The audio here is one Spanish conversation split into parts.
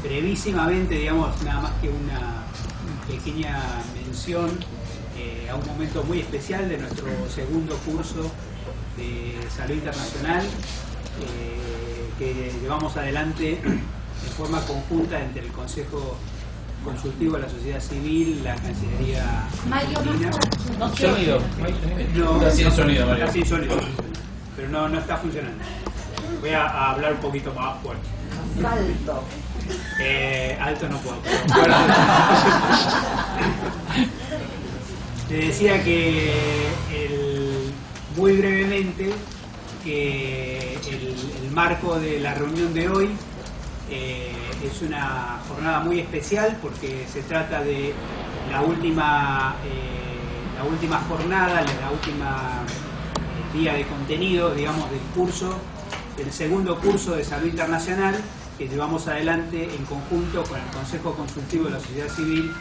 brevísimamente, digamos, nada más que una pequeña mención a un momento muy especial de nuestro segundo curso de Salud Internacional que llevamos adelante en forma conjunta entre el Consejo Consultivo de la Sociedad Civil, la Cancillería Argentina. No sonido. No, Está sin sonido, Mario. Está sin sonido, pero no está funcionando. Voy a hablar un poquito más fuerte. Salto. Alto no puedo. Te decía que muy brevemente que el marco de la reunión de hoy es una jornada muy especial porque se trata de la última jornada, la última día de contenido, digamos, del curso, del segundo curso de Salud Internacional que llevamos adelante en conjunto con el Consejo Consultivo de la Sociedad Civil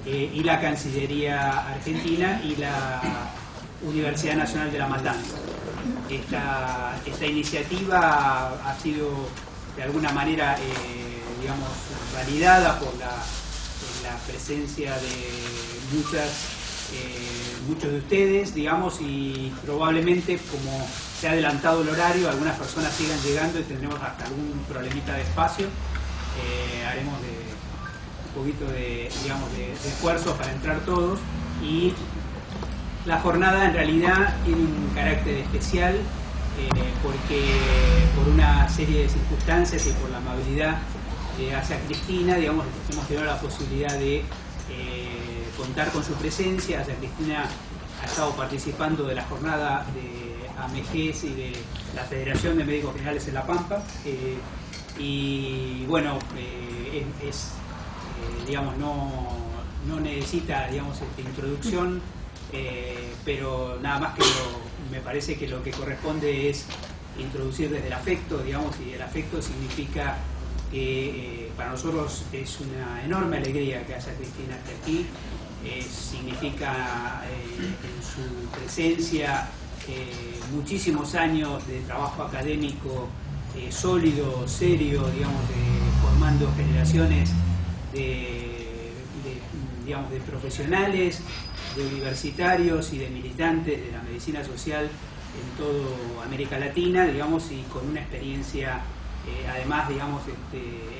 y la Cancillería Argentina y la Universidad Nacional de La Matanza. Esta iniciativa ha sido de alguna manera digamos, validada por la presencia de muchos de ustedes, digamos, y probablemente, como se ha adelantado el horario, algunas personas sigan llegando y tendremos hasta algún problemita de espacio. Haremos un poquito de esfuerzo para entrar todos, y la jornada en realidad tiene un carácter especial porque por una serie de circunstancias y por la amabilidad hacia Cristina, digamos, hemos tenido la posibilidad de contar con su presencia. Hacia Cristina ha estado participando de la jornada de AMGES y de la Federación de Médicos Generales en La Pampa, y bueno, digamos, no necesita, digamos, introducción, pero nada más que me parece que lo que corresponde es introducir desde el afecto, digamos, y el afecto significa que para nosotros es una enorme alegría que haya Cristina hasta aquí. Significa en su presencia muchísimos años de trabajo académico sólido, serio, digamos, formando generaciones digamos, de profesionales, de universitarios y de militantes de la medicina social en toda América Latina, digamos, y con una experiencia además, digamos,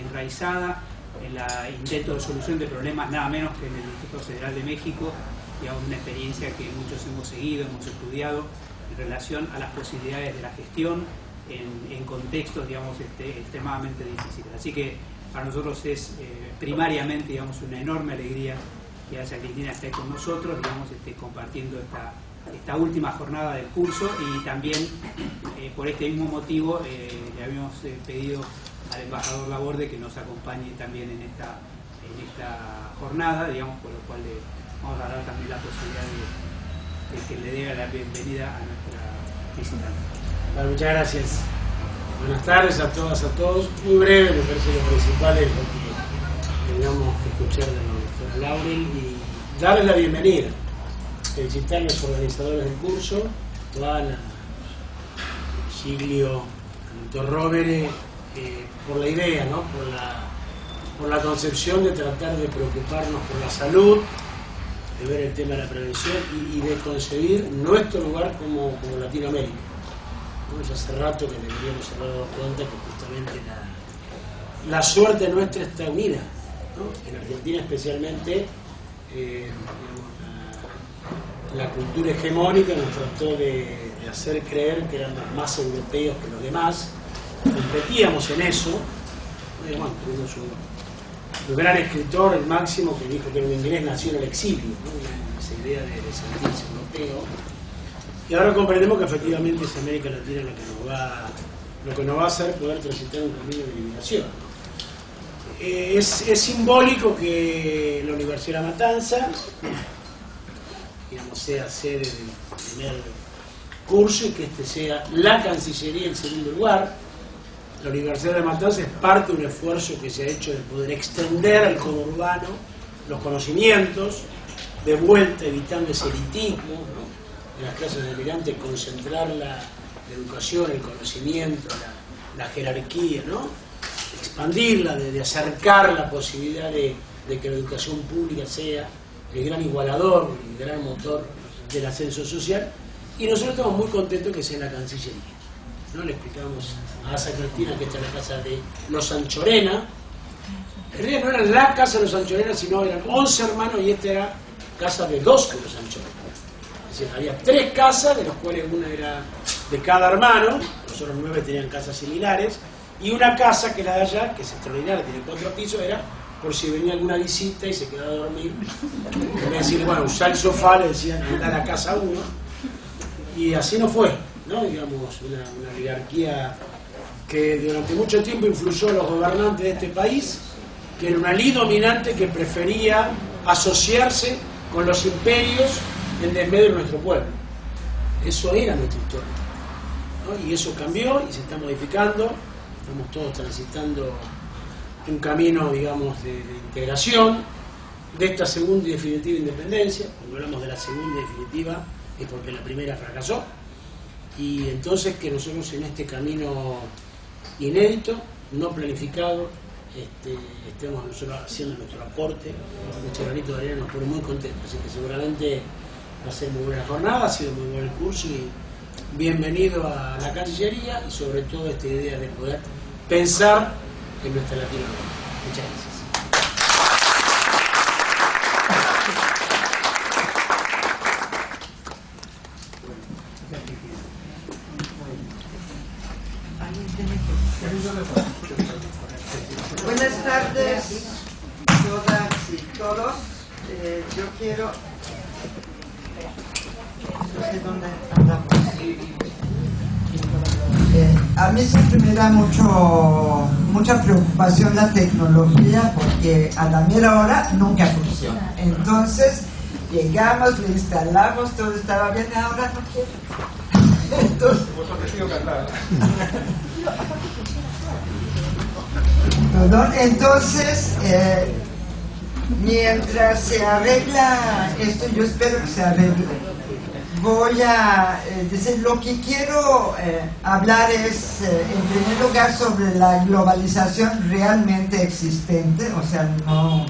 enraizada en el intento de solución de problemas nada menos que en el Instituto Federal de México, digamos, una experiencia que muchos hemos seguido, hemos estudiado en relación a las posibilidades de la gestión en contextos, digamos, extremadamente difíciles. Así que para nosotros es primariamente, digamos, una enorme alegría que haya Cristina esté con nosotros, digamos, compartiendo esta última jornada del curso, y también por este mismo motivo le habíamos pedido al embajador Laborde que nos acompañe también en esta jornada, digamos, por lo cual le vamos a dar también la posibilidad de que le dé la bienvenida a nuestra visitante. Bueno, muchas gracias. Buenas tardes a todas, a todos. Muy breve, me parece lo principal es lo que tengamos que escuchar de la doctora Laurel, y darles la bienvenida, felicitar a los organizadores del curso, Tuana, Giglio, doctor Rovere, por la idea, ¿no? por la concepción de tratar de preocuparnos por la salud, de ver el tema de la prevención y de concebir nuestro lugar como Latinoamérica. ¿No? Ya hace rato que deberíamos haber dado cuenta que justamente la suerte nuestra está unida, ¿no? En Argentina especialmente, la cultura hegemónica nos trató de hacer creer que éramos más europeos que los demás. Competíamos en eso. Bueno, tuvimos un gran escritor, el Máximo, que dijo que en inglés nació en el exilio, ¿no? Esa idea de sentirse europeo. Y ahora comprendemos que efectivamente es América Latina lo que nos va a hacer poder transitar un camino de liberación, ¿no? Es simbólico que la Universidad de La Matanza, digamos, sea sede del primer curso y que este sea la Cancillería en segundo lugar. La Universidad de La Matanza es parte de un esfuerzo que se ha hecho de poder extender al conurbano los conocimientos, de vuelta evitando ese elitismo, ¿no? En las clases de migrantes, concentrar la educación, el conocimiento, la jerarquía, ¿no? expandirla, de acercar la posibilidad de que la educación pública sea el gran igualador, el gran motor del ascenso social, y nosotros estamos muy contentos que sea en la Cancillería, ¿no? Le explicamos a Asa Cristina que esta es la casa de los Anchorena. En realidad no era la casa de los Anchorena, sino eran 11 hermanos y esta era casa de 2 de los Anchorena. Es decir, había 3 casas, de las cuales una era de cada hermano, los otros 9 tenían casas similares, y una casa que la de allá, que es extraordinaria, tiene 4 pisos, era por si venía alguna visita y se quedaba a dormir. En vez de decir, bueno, usar el sofá, le decían, anda a la casa 1. Y así no fue, ¿no? Digamos, una oligarquía que durante mucho tiempo influyó a los gobernantes de este país, que era una ley dominante que prefería asociarse con los imperios en desmedro de nuestro pueblo. Eso era nuestra historia, ¿no? Y eso cambió y se está modificando. Estamos todos transitando un camino, digamos, de integración de esta segunda y definitiva independencia. Cuando hablamos de la segunda y definitiva es porque la primera fracasó, y entonces que nosotros en este camino inédito, no planificado, estemos nosotros haciendo nuestro aporte, nuestro granito de arena, nos pone muy contentos. Así que seguramente va a ser muy buena jornada, ha sido muy buen el curso, y bienvenido a la Cancillería, y sobre todo esta idea de poder pensar en nuestra Latinoamérica. Muchas gracias. Buenas tardes, todas y todos. Yo quiero... No sé dónde andamos. A mí siempre me da mucha preocupación la tecnología, porque a la mera hora nunca funciona. Entonces llegamos, le instalamos, todo estaba bien, ahora no quiero. Entonces, perdón, entonces mientras se arregla esto, yo espero que se arregle, voy a decir, lo que quiero hablar es, en primer lugar, sobre la globalización realmente existente, o sea, no...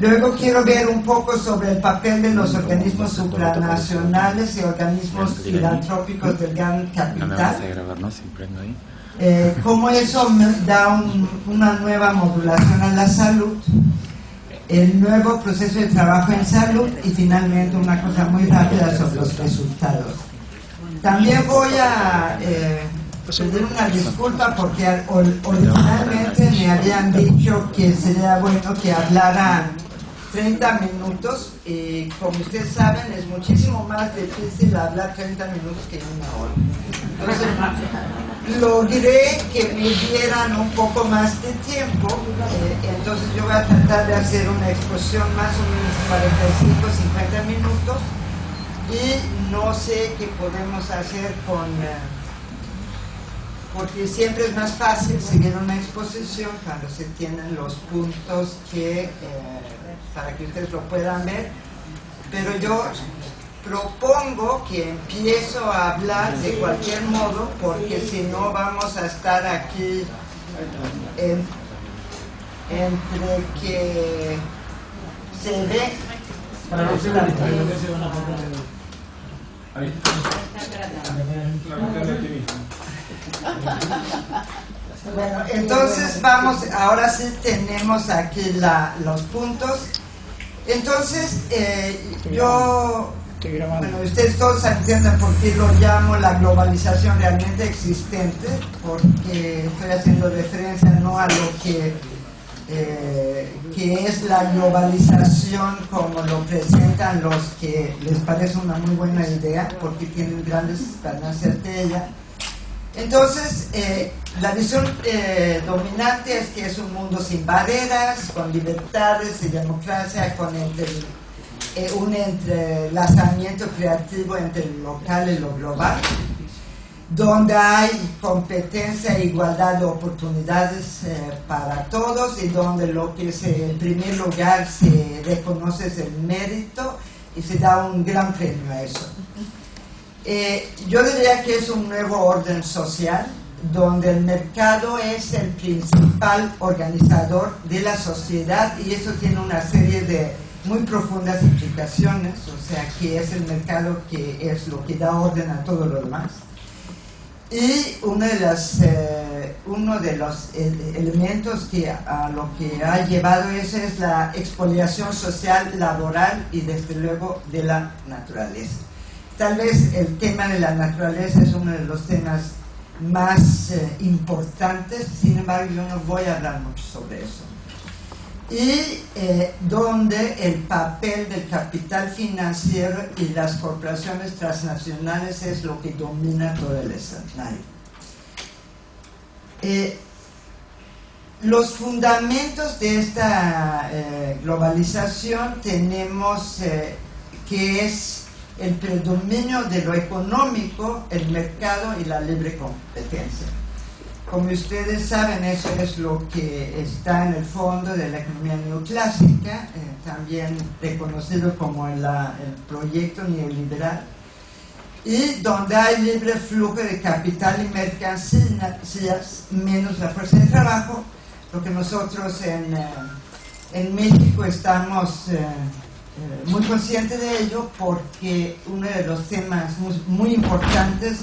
Luego quiero ver un poco sobre el papel de los organismos supranacionales y organismos filantrópicos del gran capital. Cómo eso da una nueva modulación a la salud, el nuevo proceso de trabajo en salud, y finalmente una cosa muy rápida sobre los resultados. También voy a pedir una disculpa porque originalmente me habían dicho que sería bueno que hablara 30 minutos, y como ustedes saben es muchísimo más difícil hablar 30 minutos que una hora. Entonces logré que me dieran un poco más de tiempo, entonces yo voy a tratar de hacer una exposición más o menos 45-50 minutos, y no sé qué podemos hacer porque siempre es más fácil seguir una exposición cuando se tienen los puntos para que ustedes lo puedan ver, pero yo propongo que empiezo a hablar de cualquier modo, porque si no vamos a estar aquí entre que se ve. Bueno, entonces vamos, ahora sí tenemos aquí los puntos. Entonces, bueno, ustedes todos entienden por qué lo llamo la globalización realmente existente, porque estoy haciendo referencia no a lo que es la globalización como lo presentan los que les parece una muy buena idea, porque tienen grandes ganancias de ella. Entonces, la visión dominante es que es un mundo sin barreras, con libertades y democracia, con un entrelazamiento creativo entre lo local y lo global, donde hay competencia e igualdad de oportunidades para todos, y donde lo que en primer lugar se reconoce es el mérito y se da un gran premio a eso. Yo diría que es un nuevo orden social donde el mercado es el principal organizador de la sociedad, y eso tiene una serie de muy profundas implicaciones, o sea, que es el mercado que es lo que da orden a todo lo demás. Y uno de los elementos que a lo que ha llevado eso es la expoliación social, laboral y desde luego de la naturaleza. Tal vez el tema de la naturaleza es uno de los temas más importantes, sin embargo yo no voy a hablar mucho sobre eso. Y donde el papel del capital financiero y las corporaciones transnacionales es lo que domina todo el escenario. Los fundamentos de esta globalización tenemos que es el predominio de lo económico, el mercado y la libre competencia. Como ustedes saben, eso es lo que está en el fondo de la economía neoclásica, también reconocido como el proyecto neoliberal, y donde hay libre flujo de capital y mercancías menos la fuerza de trabajo, lo que nosotros en México estamos muy conscientes de ello, porque uno de los temas muy importantes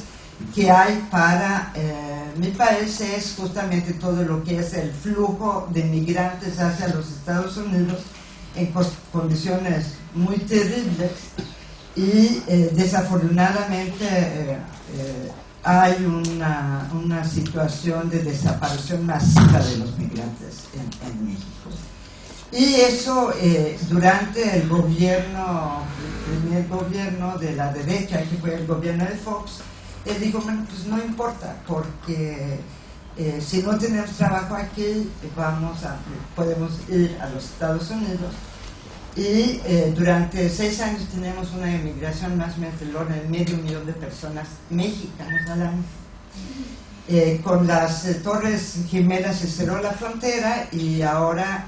que hay para mi país es justamente todo lo que es el flujo de migrantes hacia los Estados Unidos en condiciones muy terribles, y desafortunadamente hay una situación de desaparición masiva de los migrantes en México. Y eso durante el primer gobierno de la derecha, que fue el gobierno de Fox, él dijo, bueno, pues no importa, porque si no tenemos trabajo aquí, podemos ir a los Estados Unidos. Y durante 6 años tenemos una emigración más o menos del orden de 500,000 de personas mexicanas al año. Con las Torres Gemelas se cerró la frontera, y ahora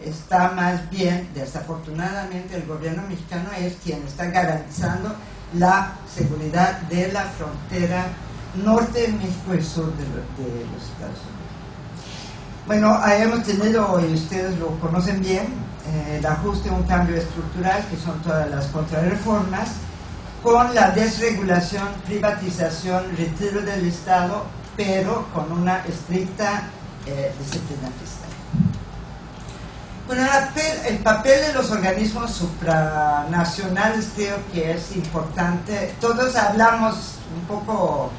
está más bien, desafortunadamente, el gobierno mexicano es quien está garantizando la seguridad de la frontera norte de México y sur de los Estados Unidos. Bueno, hemos tenido, y ustedes lo conocen bien, el ajuste, un cambio estructural, que son todas las contrarreformas, con la desregulación, privatización, retiro del Estado, pero con una estricta disciplina fiscal. Bueno, el papel de los organismos supranacionales creo que es importante. Todos hablamos un poco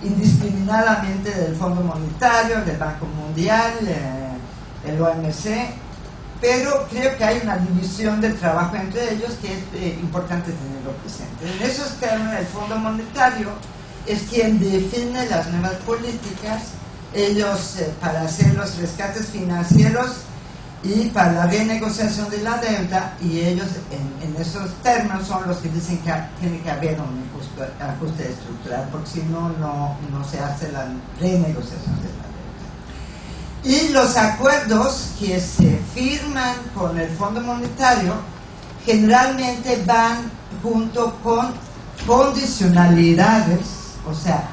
indiscriminadamente del Fondo Monetario, del Banco Mundial, el OMC, pero creo que hay una división del trabajo entre ellos que es importante tenerlo presente. En esos términos, el Fondo Monetario es quien define las nuevas políticas, ellos para hacer los rescates financieros y para la renegociación de la deuda, y ellos en esos términos son los que dicen que tiene que haber un ajuste estructural, porque si no, no se hace la renegociación de la deuda. Y los acuerdos que se firman con el Fondo Monetario generalmente van junto con condicionalidades, o sea,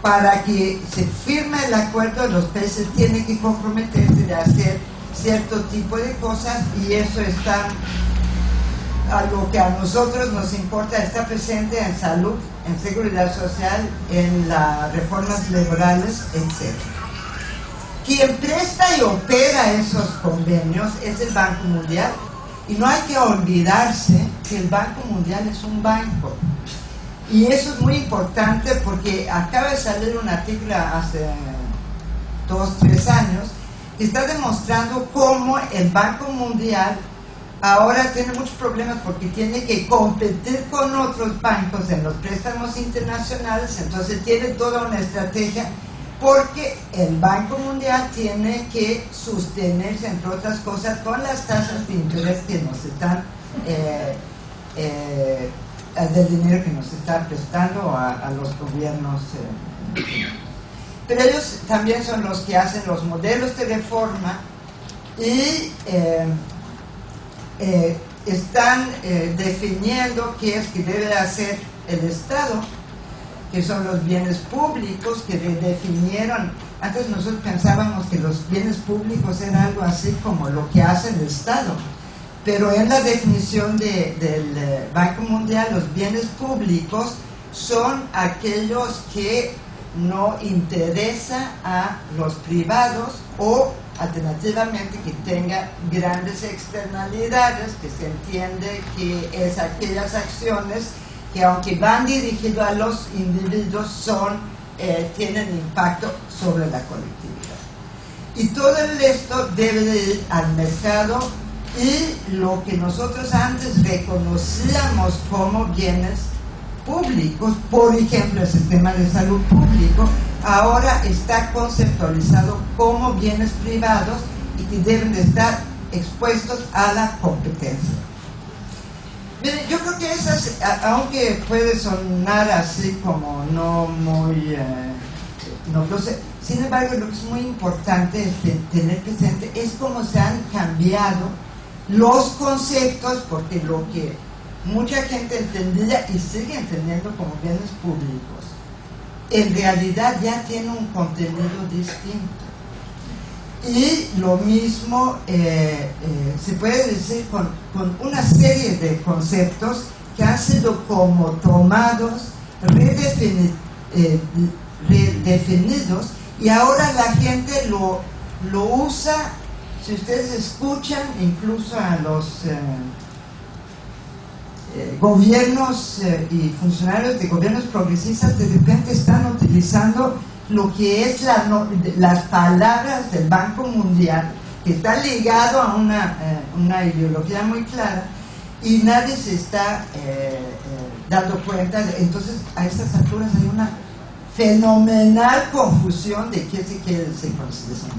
para que se firme el acuerdo los países tienen que comprometerse de hacer cierto tipo de cosas, y eso está, algo que a nosotros nos importa, está presente en salud, en seguridad social, en las reformas laborales, etc. Quien presta y opera esos convenios es el Banco Mundial, y no hay que olvidarse que el Banco Mundial es un banco, y eso es muy importante porque acaba de salir un artículo hace 2-3 años que está demostrando cómo el Banco Mundial ahora tiene muchos problemas porque tiene que competir con otros bancos en los préstamos internacionales. Entonces tiene toda una estrategia, porque el Banco Mundial tiene que sostenerse, entre otras cosas, con las tasas de interés que nos están del dinero que nos está prestando a los gobiernos. Pero ellos también son los que hacen los modelos de reforma y están definiendo qué es que debe hacer el Estado que son los bienes públicos, que redefinieron. Antes nosotros pensábamos que los bienes públicos eran algo así como lo que hace el Estado, pero en la definición del Banco Mundial, los bienes públicos son aquellos que no interesa a los privados o alternativamente que tenga grandes externalidades, que se entiende que es aquellas acciones que aunque van dirigidas a los individuos tienen impacto sobre la colectividad. Y todo esto debe de ir al mercado, y lo que nosotros antes reconocíamos como bienes públicos, por ejemplo el sistema de salud público, ahora está conceptualizado como bienes privados y que deben de estar expuestos a la competencia. Miren, yo creo que esas, aunque puede sonar así como no muy no sé, sin embargo lo que es muy importante tener presente es cómo se han cambiado los conceptos, porque lo que mucha gente entendía y sigue entendiendo como bienes públicos, en realidad ya tiene un contenido distinto. Y lo mismo se puede decir con una serie de conceptos que han sido como tomados, redefinidos, y ahora la gente lo usa. Si ustedes escuchan incluso a los gobiernos y funcionarios de gobiernos progresistas, de repente están utilizando lo que es las palabras del Banco Mundial, que está ligado a una ideología muy clara, y nadie se está dando cuenta. Entonces, a estas alturas hay una fenomenal confusión de qué se quiere decir con una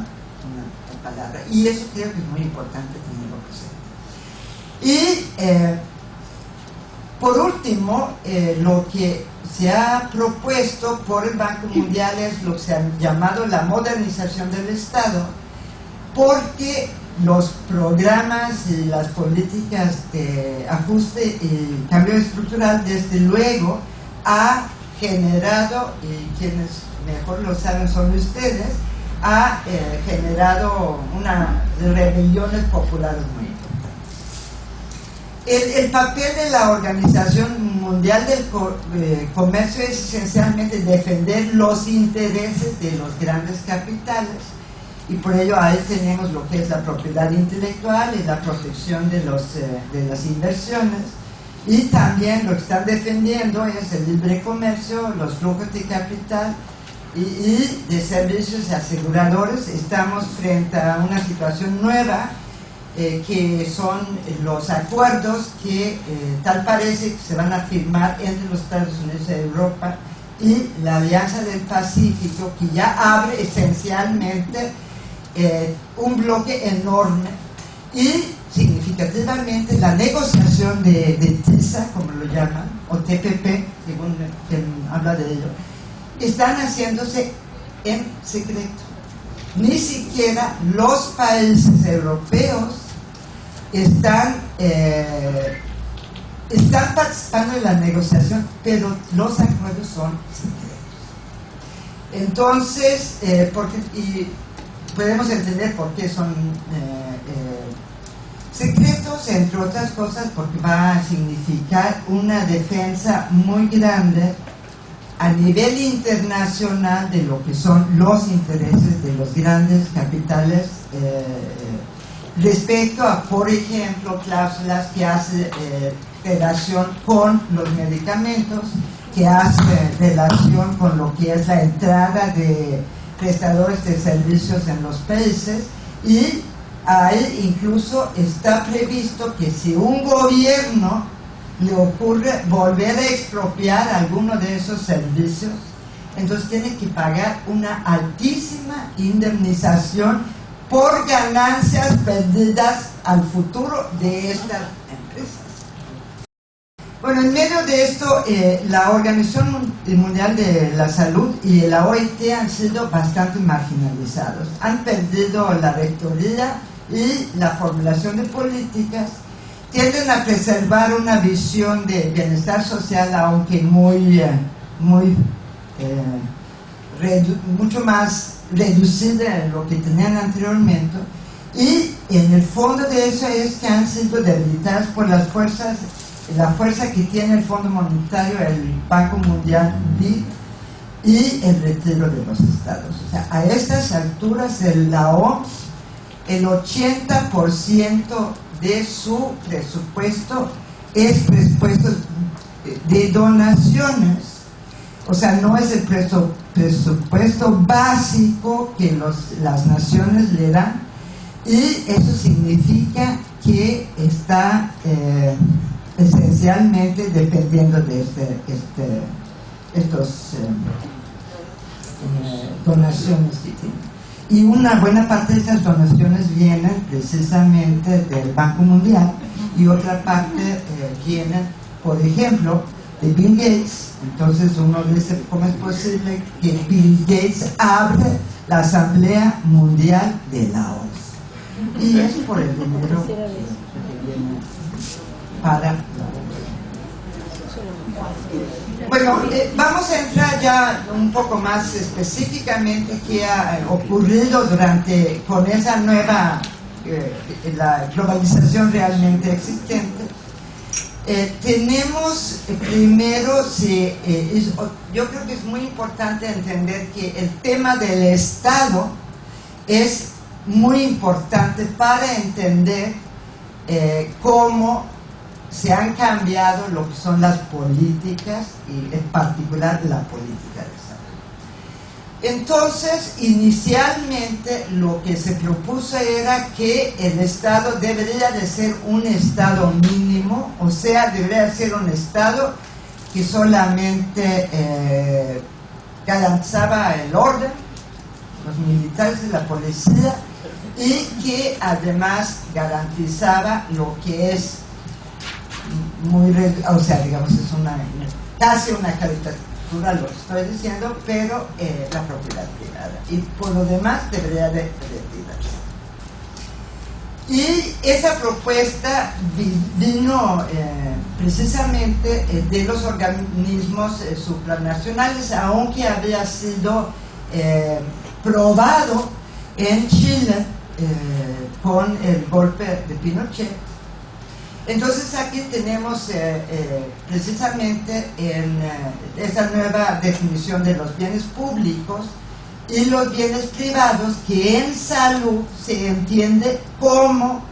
palabra, y eso creo que es muy importante tenerlo presente. Y por último, lo que se ha propuesto por el Banco Mundial es lo que se ha llamado la modernización del Estado, porque los programas y las políticas de ajuste y cambio estructural, desde luego, ha generado, y quienes mejor lo saben son ustedes, ha generado unas rebeliones populares muy importantes. El papel de la Organización Mundial del Comercio es esencialmente defender los intereses de los grandes capitales, y por ello ahí tenemos lo que es la propiedad intelectual y la protección de las inversiones, y también lo que están defendiendo es el libre comercio, los flujos de capital y de servicios aseguradores. Estamos frente a una situación nueva, que son los acuerdos que tal parece que se van a firmar entre los Estados Unidos y Europa, y la Alianza del Pacífico, que ya abre esencialmente un bloque enorme, y significativamente la negociación de TISA, como lo llaman, o TPP, según quien habla de ello, están haciéndose en secreto. Ni siquiera los países europeos están participando en la negociación, pero los acuerdos son secretos. Entonces, y podemos entender por qué son secretos, entre otras cosas, porque va a significar una defensa muy grande a nivel internacional de lo que son los intereses de los grandes capitales respecto a, por ejemplo, cláusulas que hacen relación con los medicamentos, que hace relación con lo que es la entrada de prestadores de servicios en los países, y ahí incluso está previsto que si un gobierno le ocurre volver a expropiar alguno de esos servicios, entonces tiene que pagar una altísima indemnización por ganancias perdidas al futuro de estas empresas. Bueno, en medio de esto, la Organización Mundial de la Salud y la OIT han sido bastante marginalizados. Han perdido la rectoría y la formulación de políticas. Tienden a preservar una visión de bienestar social, aunque muy mucho más reducida de lo que tenían anteriormente, y en el fondo de eso es que han sido debilitadas por la fuerza que tiene el Fondo Monetario, el Banco Mundial y el retiro de los estados. O sea, a estas alturas la OMS, el 80% de su presupuesto es presupuesto de donaciones. O sea, no es el presupuesto básico que las naciones le dan, y eso significa que está esencialmente dependiendo de estos donaciones que tienen. Y una buena parte de esas donaciones vienen precisamente del Banco Mundial, y otra parte vienen, por ejemplo, de Bill Gates. Entonces uno dice, ¿cómo es posible que Bill Gates abre la Asamblea Mundial de la ONU? Y es por el dinero que viene para la ONU. Bueno, vamos a entrar ya un poco más específicamente qué ha ocurrido con esa nueva, la globalización realmente existente. Tenemos primero, yo creo que es muy importante entender que el tema del Estado es muy importante para entender cómo se han cambiado lo que son las políticas, y en particular la política de salud. Entonces, inicialmente lo que se propuso era que el Estado debería de ser un Estado mínimo, o sea, debería ser un Estado que solamente garantizaba el orden, los militares y la policía, y que además garantizaba lo que es o sea, digamos, es casi una caricatura lo que estoy diciendo, pero la propiedad privada, y por lo demás debería de retirarse. Y esa propuesta vino precisamente de los organismos supranacionales, aunque había sido probado en Chile con el golpe de Pinochet. Entonces aquí tenemos precisamente esa nueva definición de los bienes públicos y los bienes privados, que en salud se entiende como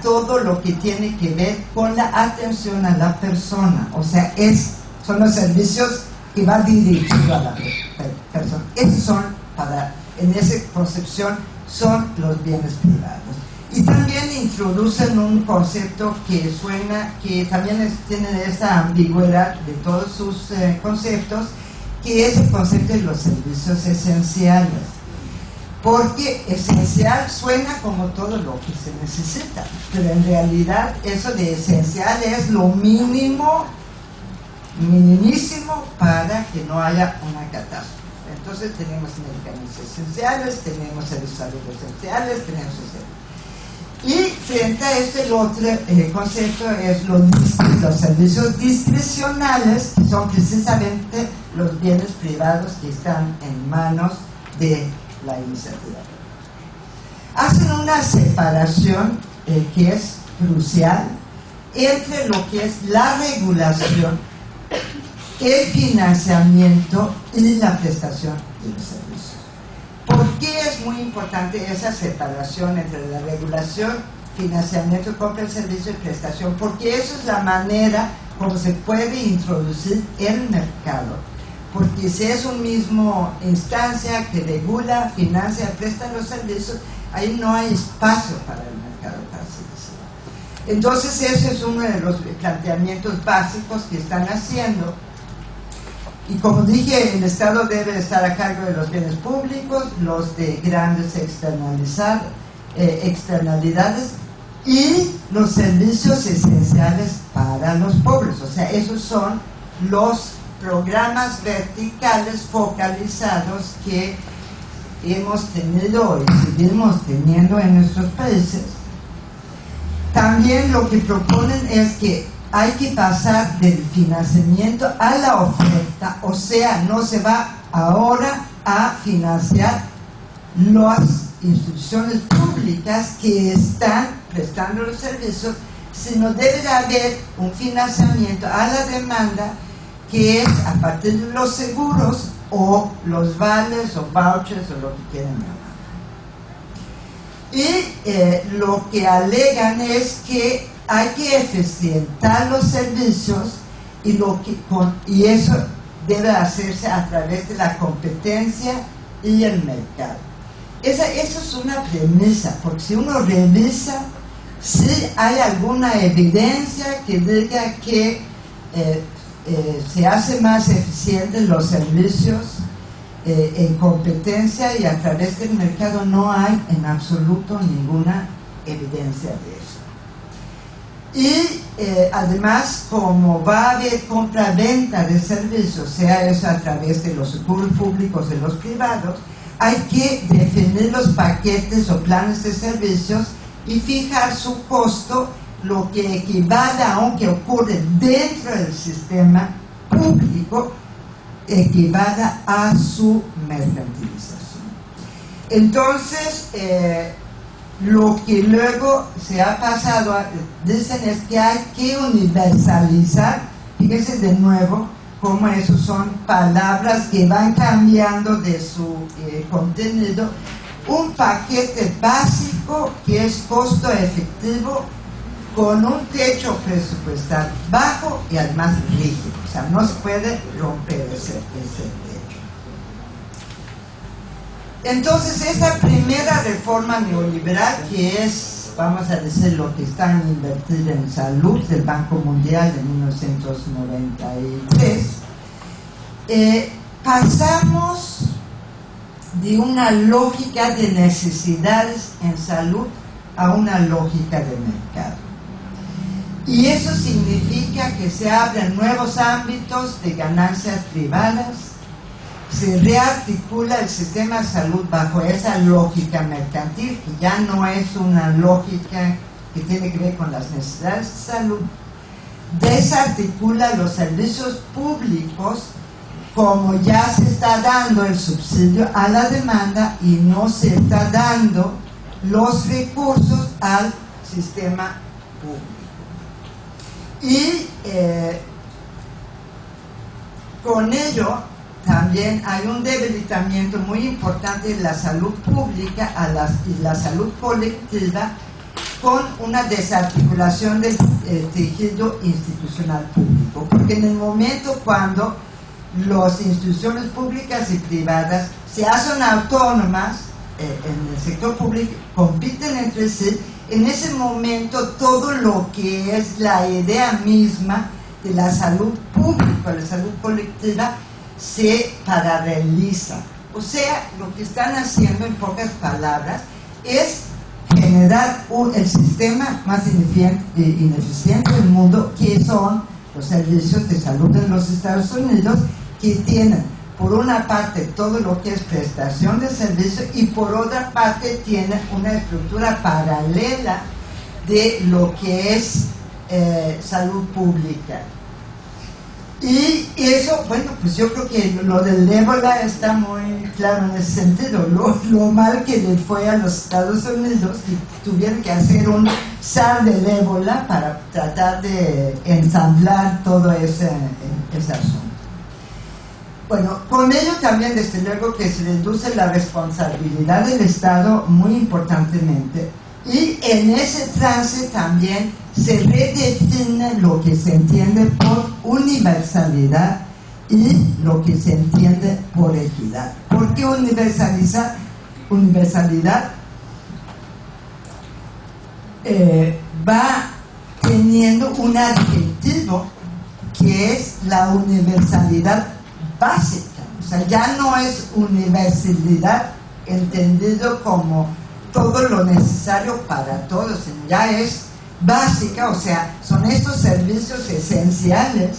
todo lo que tiene que ver con la atención a la persona. O sea, son los servicios que van dirigidos a la persona. Esos son, en esa concepción, son los bienes privados. Y también introducen un concepto que también tiene esa ambigüedad de todos sus conceptos, que es el concepto de los servicios esenciales. Porque esencial suena como todo lo que se necesita, pero en realidad eso de esencial es lo mínimo, minimísimo, para que no haya una catástrofe. Entonces tenemos medicamentos esenciales, tenemos servicios de salud esenciales, tenemos y frente a el otro concepto es los servicios discrecionales, que son precisamente los bienes privados que están en manos de la iniciativa. Hacen una separación que es crucial entre lo que es la regulación, el financiamiento y la prestación de los servicios. ¿Por qué es muy importante esa separación entre la regulación, financiamiento, compra del servicio y prestación? Porque eso es la manera como se puede introducir el mercado. Porque si es una misma instancia que regula, financia, presta los servicios, ahí no hay espacio para el mercado, para así decirlo. Entonces ese es uno de los planteamientos básicos que están haciendo. Y como dije, el Estado debe estar a cargo de los bienes públicos, los de grandes externalidades y los servicios esenciales para los pobres. O sea, esos son los programas verticales focalizados que hemos tenido y seguimos teniendo en nuestros países. También lo que proponen es que hay que pasar del financiamiento a la oferta, o sea, no se va ahora a financiar las instituciones públicas que están prestando los servicios, sino debe de haber un financiamiento a la demanda que es a partir de los seguros o los vales o vouchers o lo que quieran llamar. Y lo que alegan es que hay que eficientar los servicios y eso debe hacerse a través de la competencia y el mercado. Eso es una premisa, porque si uno revisa, si hay alguna evidencia que diga que se hace más eficientes los servicios en competencia y a través del mercado, no hay en absoluto ninguna evidencia de eso. Y además, como va a haber compra-venta de servicios, sea eso a través de los seguros públicos de los privados, hay que definir los paquetes o planes de servicios y fijar su costo, lo que equivale, aunque ocurre dentro del sistema público, equivale a su mercantilización. Entonces, lo que luego se ha pasado, dicen es que hay que universalizar, fíjense de nuevo cómo eso son palabras que van cambiando de su contenido, un paquete básico que es costo efectivo con un techo presupuestal bajo y además rígido, o sea, no se puede romper ese techo. Entonces, esa primera reforma neoliberal, que es, vamos a decir, lo que está en invertir en salud del Banco Mundial de 1993, pasamos de una lógica de necesidades en salud a una lógica de mercado. Y eso significa que se abren nuevos ámbitos de ganancias privadas, se rearticula el sistema de salud bajo esa lógica mercantil, que ya no es una lógica que tiene que ver con las necesidades de salud, desarticula los servicios públicos, como ya se está dando el subsidio a la demanda y no se está dando los recursos al sistema público. Y con ello también hay un debilitamiento muy importante de la salud pública y la salud colectiva, con una desarticulación del tejido institucional público, porque en el momento cuando las instituciones públicas y privadas se hacen autónomas en el sector público, compiten entre sí, en ese momento todo lo que es la idea misma de la salud pública, la salud colectiva, se paraleliza. O sea, lo que están haciendo, en pocas palabras, es generar el sistema más ineficiente del mundo, que son los servicios de salud en los Estados Unidos, que tienen por una parte todo lo que es prestación de servicios y por otra parte tienen una estructura paralela de lo que es salud pública. Y eso, bueno, pues yo creo que lo del ébola está muy claro en ese sentido. Lo mal que le fue a los Estados Unidos, que tuvieron que hacer un SAR del ébola para tratar de ensamblar todo ese asunto. Bueno, con ello también, desde luego, que se reduce la responsabilidad del Estado muy importantemente, y en ese trance también se redefine lo que se entiende por universalidad y lo que se entiende por equidad. ¿Por qué universalidad? Va teniendo un adjetivo que es la universalidad básica. O sea, ya no es universalidad entendido como todo lo necesario para todos, ya es básica, o sea, son estos servicios esenciales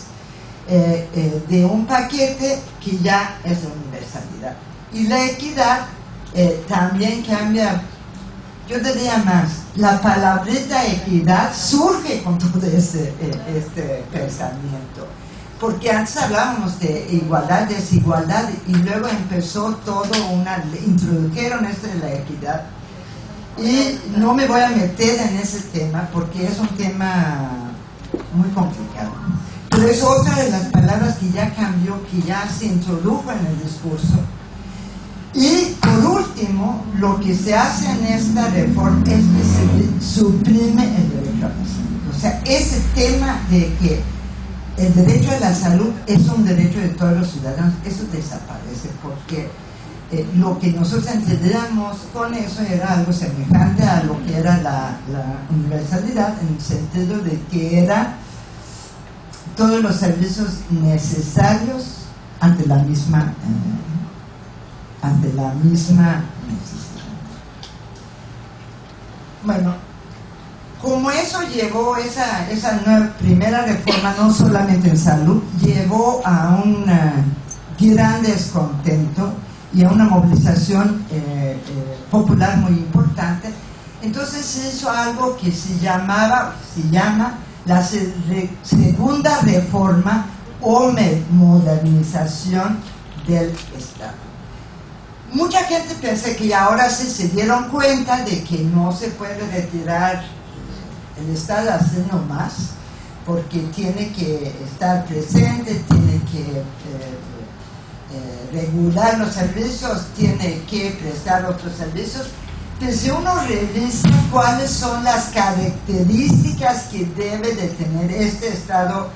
de un paquete que ya es de universalidad. Y la equidad también cambia, yo diría más, la palabrita equidad surge con todo este pensamiento, porque antes hablábamos de igualdad, desigualdad, y luego empezó introdujeron esto de la equidad. Y no me voy a meter en ese tema porque es un tema muy complicado. Pero es otra de las palabras que ya cambió, que ya se introdujo en el discurso. Y por último, lo que se hace en esta reforma es que se suprime el derecho a la salud. O sea, ese tema de que el derecho a la salud es un derecho de todos los ciudadanos, eso desaparece, porque lo que nosotros entendíamos con eso era algo semejante a lo que era la universalidad, en el sentido de que era todos los servicios necesarios ante la misma necesidad. Bueno, como eso llevó esa nueva primera reforma, no solamente en salud, llevó a un gran descontento y a una movilización popular muy importante. Entonces se hizo algo que se llama la segunda reforma o modernización del Estado. Mucha gente piensa que ahora sí se dieron cuenta de que no se puede retirar el Estado así nomás, porque tiene que estar presente, tiene que regular los servicios, tiene que prestar otros servicios. Pero si uno revisa cuáles son las características que debe de tener este Estado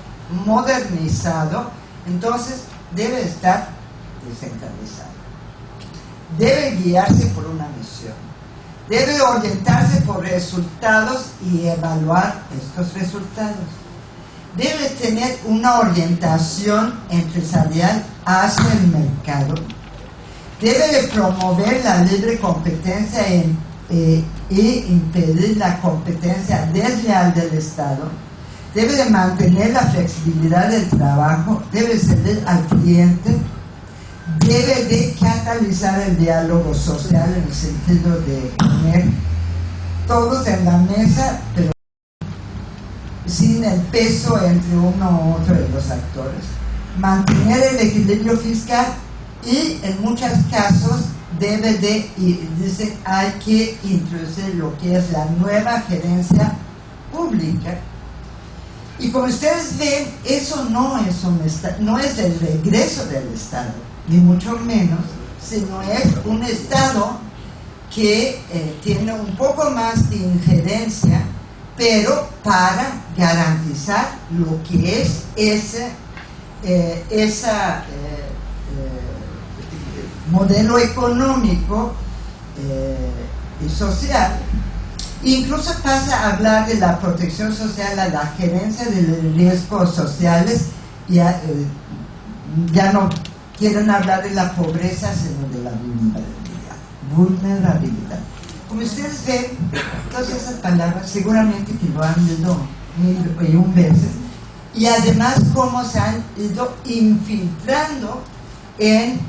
modernizado, entonces debe estar descentralizado, debe guiarse por una misión, debe orientarse por resultados y evaluar estos resultados, debe tener una orientación empresarial hacia el mercado, debe de promover la libre competencia e impedir la competencia desleal del Estado, debe de mantener la flexibilidad del trabajo, debe servir al cliente, debe de catalizar el diálogo social en el sentido de poner todos en la mesa, pero sin el peso entre uno u otro de los actores, mantener el equilibrio fiscal y en muchos casos debe de, dicen, hay que introducir lo que es la nueva gerencia pública. Y como ustedes ven, eso no es el regreso del Estado, ni mucho menos, sino es un Estado que tiene un poco más de injerencia, pero para garantizar lo que es ese modelo económico y social. Incluso pasa a hablar de la protección social, a la gerencia de los riesgos sociales, ya no quieren hablar de la pobreza, sino de la vulnerabilidad. Como ustedes ven, todas esas palabras seguramente que lo han leído 1001 veces, y además cómo se han ido infiltrando en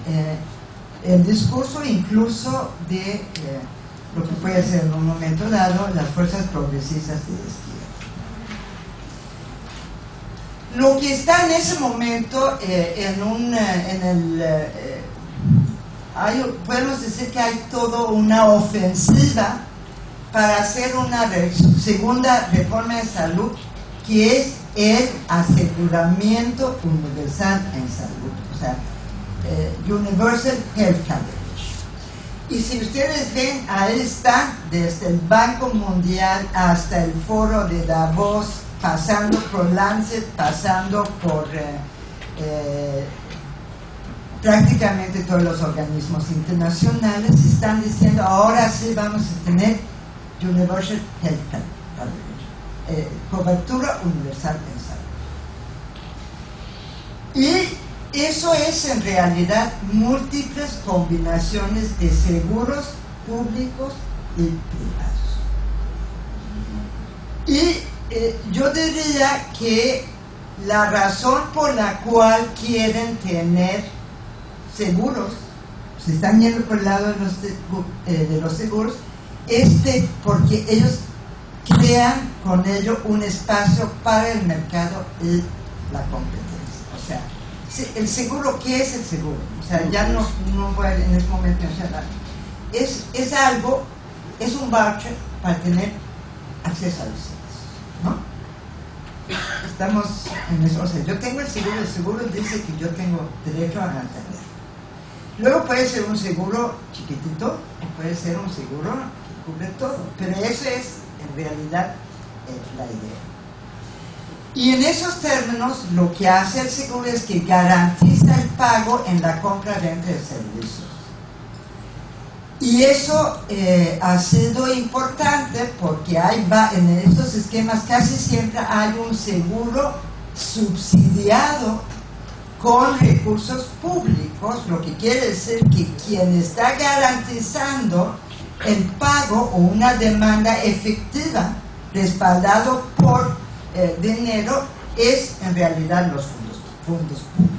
el discurso incluso de lo que puede ser en un momento dado las fuerzas progresistas de izquierda. Lo que está en ese momento podemos decir que hay toda una ofensiva para hacer una segunda reforma de salud, que es el aseguramiento universal en salud, o sea, Universal Health Coverage. Y si ustedes ven, ahí está, desde el Banco Mundial hasta el Foro de Davos, pasando por Lancet, pasando por prácticamente todos los organismos internacionales, están diciendo ahora sí vamos a tener Universal Health Coverage, cobertura universal en salud. Y eso es en realidad múltiples combinaciones de seguros públicos y privados. Y yo diría que la razón por la cual quieren tener seguros, se están yendo por el lado de los seguros, es porque ellos crean con ello un espacio para el mercado y la competencia. O sea, el seguro, ¿qué es el seguro? O sea, ya no voy en este momento a mencionar. Es algo, es un voucher para tener acceso a los servicios, ¿no? Estamos en eso. O sea, yo tengo el seguro dice que yo tengo derecho a atender. Luego puede ser un seguro chiquitito o puede ser un seguro que cubre todo, pero eso es en realidad la idea. Y en esos términos lo que hace el seguro es que garantiza el pago en la compra-venta de servicios. Y eso ha sido importante porque en estos esquemas casi siempre hay un seguro subsidiado con recursos públicos, lo que quiere decir que quien está garantizando el pago o una demanda efectiva respaldado por dinero es en realidad los fondos públicos.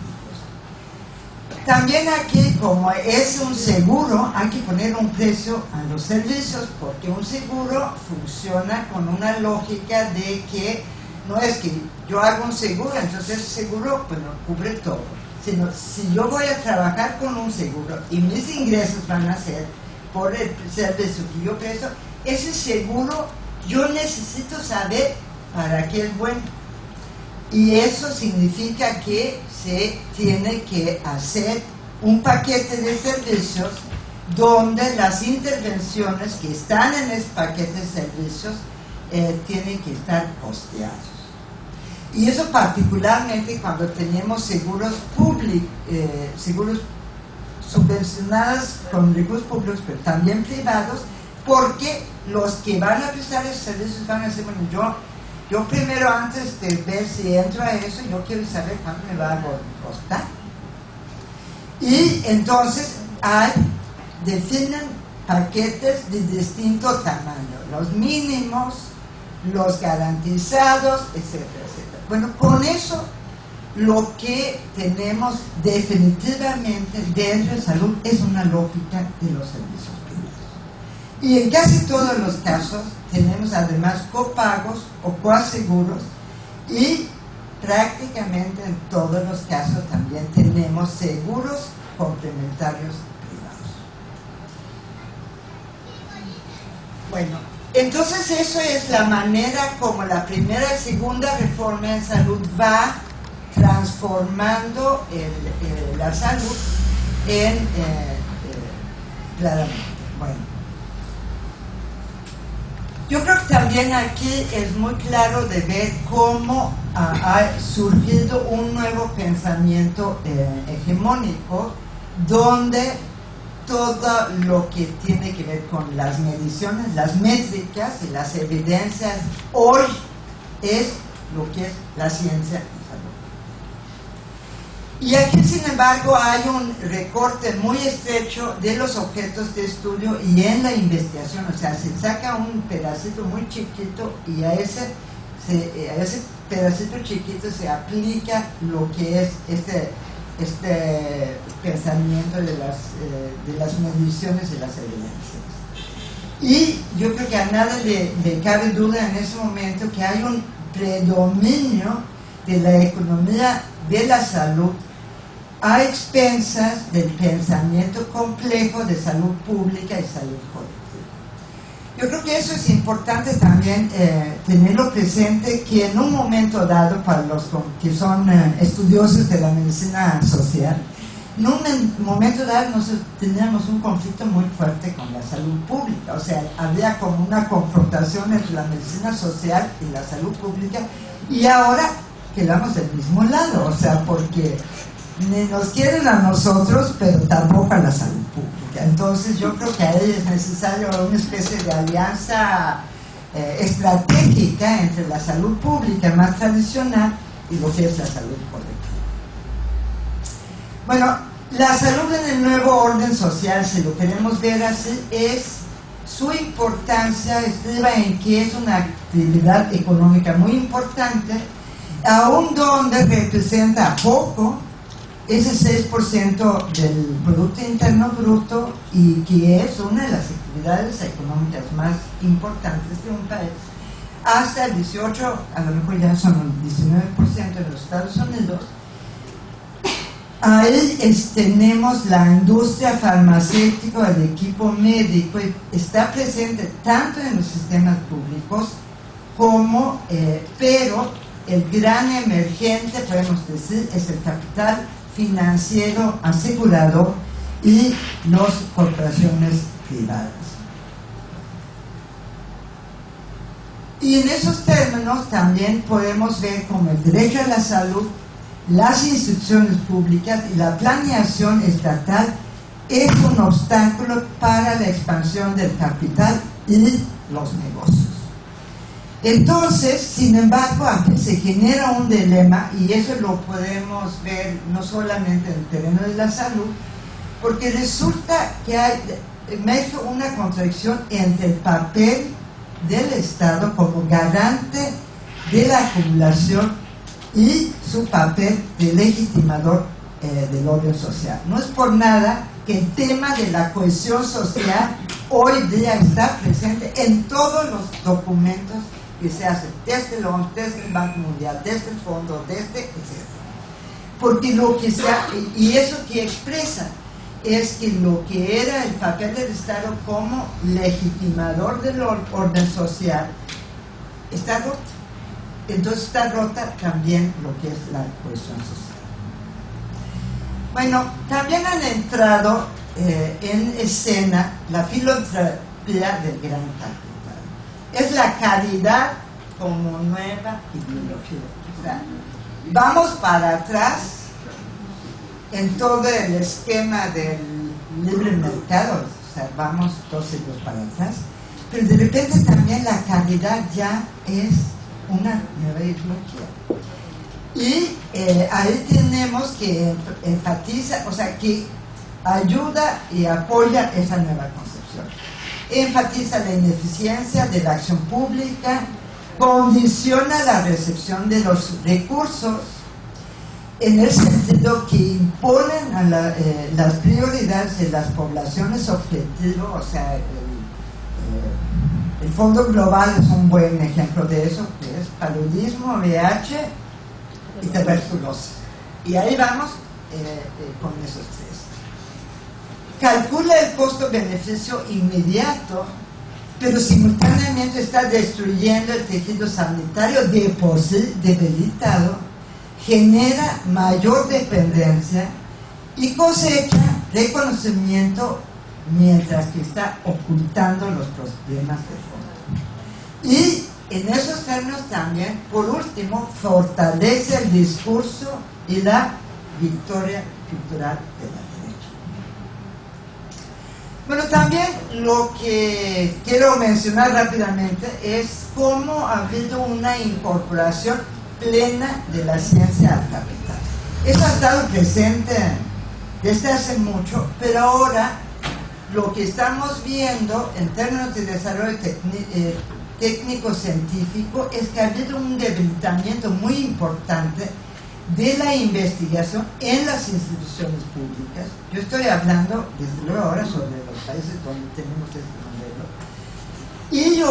También aquí, como es un seguro, hay que poner un precio a los servicios, porque un seguro funciona con una lógica de que no es que yo hago un seguro, entonces el seguro cubre todo, sino si yo voy a trabajar con un seguro y mis ingresos van a ser por el servicio que yo presto, ese seguro yo necesito saber para qué es bueno. Y eso significa que se tiene que hacer un paquete de servicios donde las intervenciones que están en ese paquete de servicios tienen que estar costeados. Y eso particularmente cuando tenemos seguros públicos, seguros subvencionados con recursos públicos, pero también privados, porque los que van a prestar esos servicios van a decir, bueno, yo primero, antes de ver si entro a eso, yo quiero saber cuánto me va a costar. Y entonces definen paquetes de distinto tamaño, los mínimos, los garantizados, etcétera, etcétera. Bueno, con eso lo que tenemos definitivamente dentro de salud es una lógica de los servicios privados. Y en casi todos los casos tenemos además copagos o coaseguros y prácticamente en todos los casos también tenemos seguros complementarios privados. Bueno, entonces eso es la manera como la primera y segunda reforma en salud va transformando la salud en claramente. Bueno, yo creo que también aquí es muy claro de ver cómo ha surgido un nuevo pensamiento hegemónico donde todo lo que tiene que ver con las mediciones, las métricas y las evidencias hoy es lo que es la ciencia en salud. Y aquí, sin embargo, hay un recorte muy estrecho de los objetos de estudio y en la investigación, o sea, se saca un pedacito muy chiquito y a ese pedacito chiquito se aplica lo que es este pensamiento de las mediciones y las evidencias. Y yo creo que a nadie le cabe duda en ese momento que hay un predominio de la economía de la salud a expensas del pensamiento complejo de salud pública y salud colectiva. Yo creo que eso es importante también tenerlo presente, que en un momento dado, para los que son estudiosos de la medicina social, en un momento dado nosotros teníamos un conflicto muy fuerte con la salud pública, o sea, había como una confrontación entre la medicina social y la salud pública, y ahora quedamos del mismo lado, o sea, porque ni nos quieren a nosotros, pero tampoco a la salud pública. Entonces yo creo que ahí es necesario una especie de alianza estratégica entre la salud pública más tradicional y lo que es la salud colectiva. Bueno, la salud en el nuevo orden social, si lo queremos ver así, su importancia estriba en que es una actividad económica muy importante, aun donde representa poco, ese 6% del Producto Interno Bruto, y que es una de las actividades económicas más importantes de un país, hasta el 18%, a lo mejor ya son el 19% en los Estados Unidos, Ahí tenemos la industria farmacéutica, el equipo médico, está presente tanto en los sistemas públicos como, pero el gran emergente, podemos decir, es el capital financiero asegurador y las corporaciones privadas. Y en esos términos también podemos ver como el derecho a la salud, las instituciones públicas y la planeación estatal es un obstáculo para la expansión del capital y los negocios. Entonces, sin embargo, aquí se genera un dilema, y eso lo podemos ver no solamente en el terreno de la salud, porque resulta que emerge una contradicción entre el papel del Estado como garante de la acumulación y su papel de legitimador del orden social. No es por nada que el tema de la cohesión social hoy día está presente en todos los documentos que se hacen, desde la OMS, desde el Banco Mundial, desde el Fondo, etc. Porque lo que y eso que expresa es que lo que era el papel del Estado como legitimador del orden social está roto. Entonces está rota también lo que es la cohesión social. Bueno, también han entrado en escena la filantropía del gran capital. Es la caridad como nueva ideología. O sea, vamos para atrás en todo el esquema del libre mercado, o sea, vamos 2 siglos para atrás, pero de repente también la caridad ya es una nueva ideología. Y ahí tenemos que enfatiza, o sea, que ayuda y apoya esa nueva concepción. Enfatiza la ineficiencia de la acción pública, condiciona la recepción de los recursos, en el sentido que imponen a las prioridades de las poblaciones objetivo, o sea, el Fondo Global es un buen ejemplo de eso, que es paludismo, VIH y tuberculosis. Y ahí vamos con esos 3. Calcula el costo-beneficio inmediato, pero simultáneamente está destruyendo el tejido sanitario de por sí debilitado, genera mayor dependencia y cosecha reconocimiento mientras que está ocultando los problemas de fondo. Y en esos términos también, por último, fortalece el discurso y la victoria cultural de la derecha. Bueno, también lo que quiero mencionar rápidamente es cómo ha habido una incorporación plena de la ciencia al capital. Eso ha estado presente desde hace mucho, pero ahora lo que estamos viendo en términos de desarrollo técnico-científico es que ha habido un debilitamiento muy importante de la investigación en las instituciones públicas. Yo estoy hablando desde luego ahora sobre los países donde tenemos este modelo. Y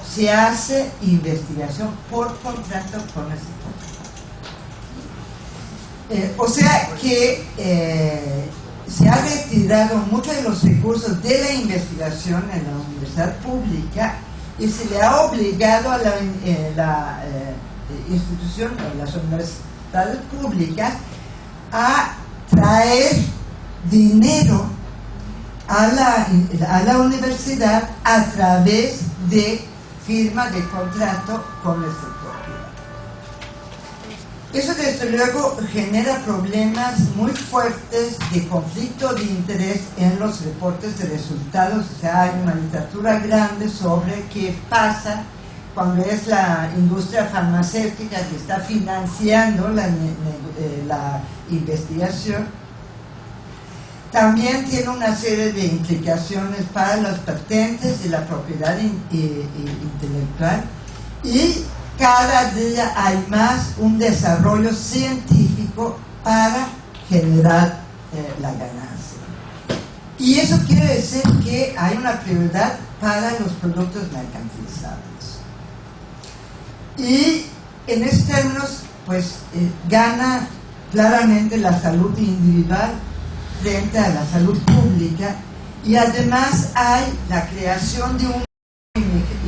se hace investigación por contrato con el sector. O sea que se ha retirado muchos de los recursos de la investigación en la universidad pública y se le ha obligado a la institución, a las universidades públicas, a traer dinero a la universidad a través de firma de contrato con el sector privado. Eso desde luego genera problemas muy fuertes de conflicto de interés en los reportes de resultados. O sea, hay una literatura grande sobre qué pasa cuando es la industria farmacéutica que está financiando la investigación. También tiene una serie de implicaciones para las patentes y la propiedad intelectual, y cada día hay más un desarrollo científico para generar la ganancia. Y eso quiere decir que hay una prioridad para los productos mercantilizables. Y en esos términos, pues gana claramente la salud individual frente a la salud pública, y además hay la creación de un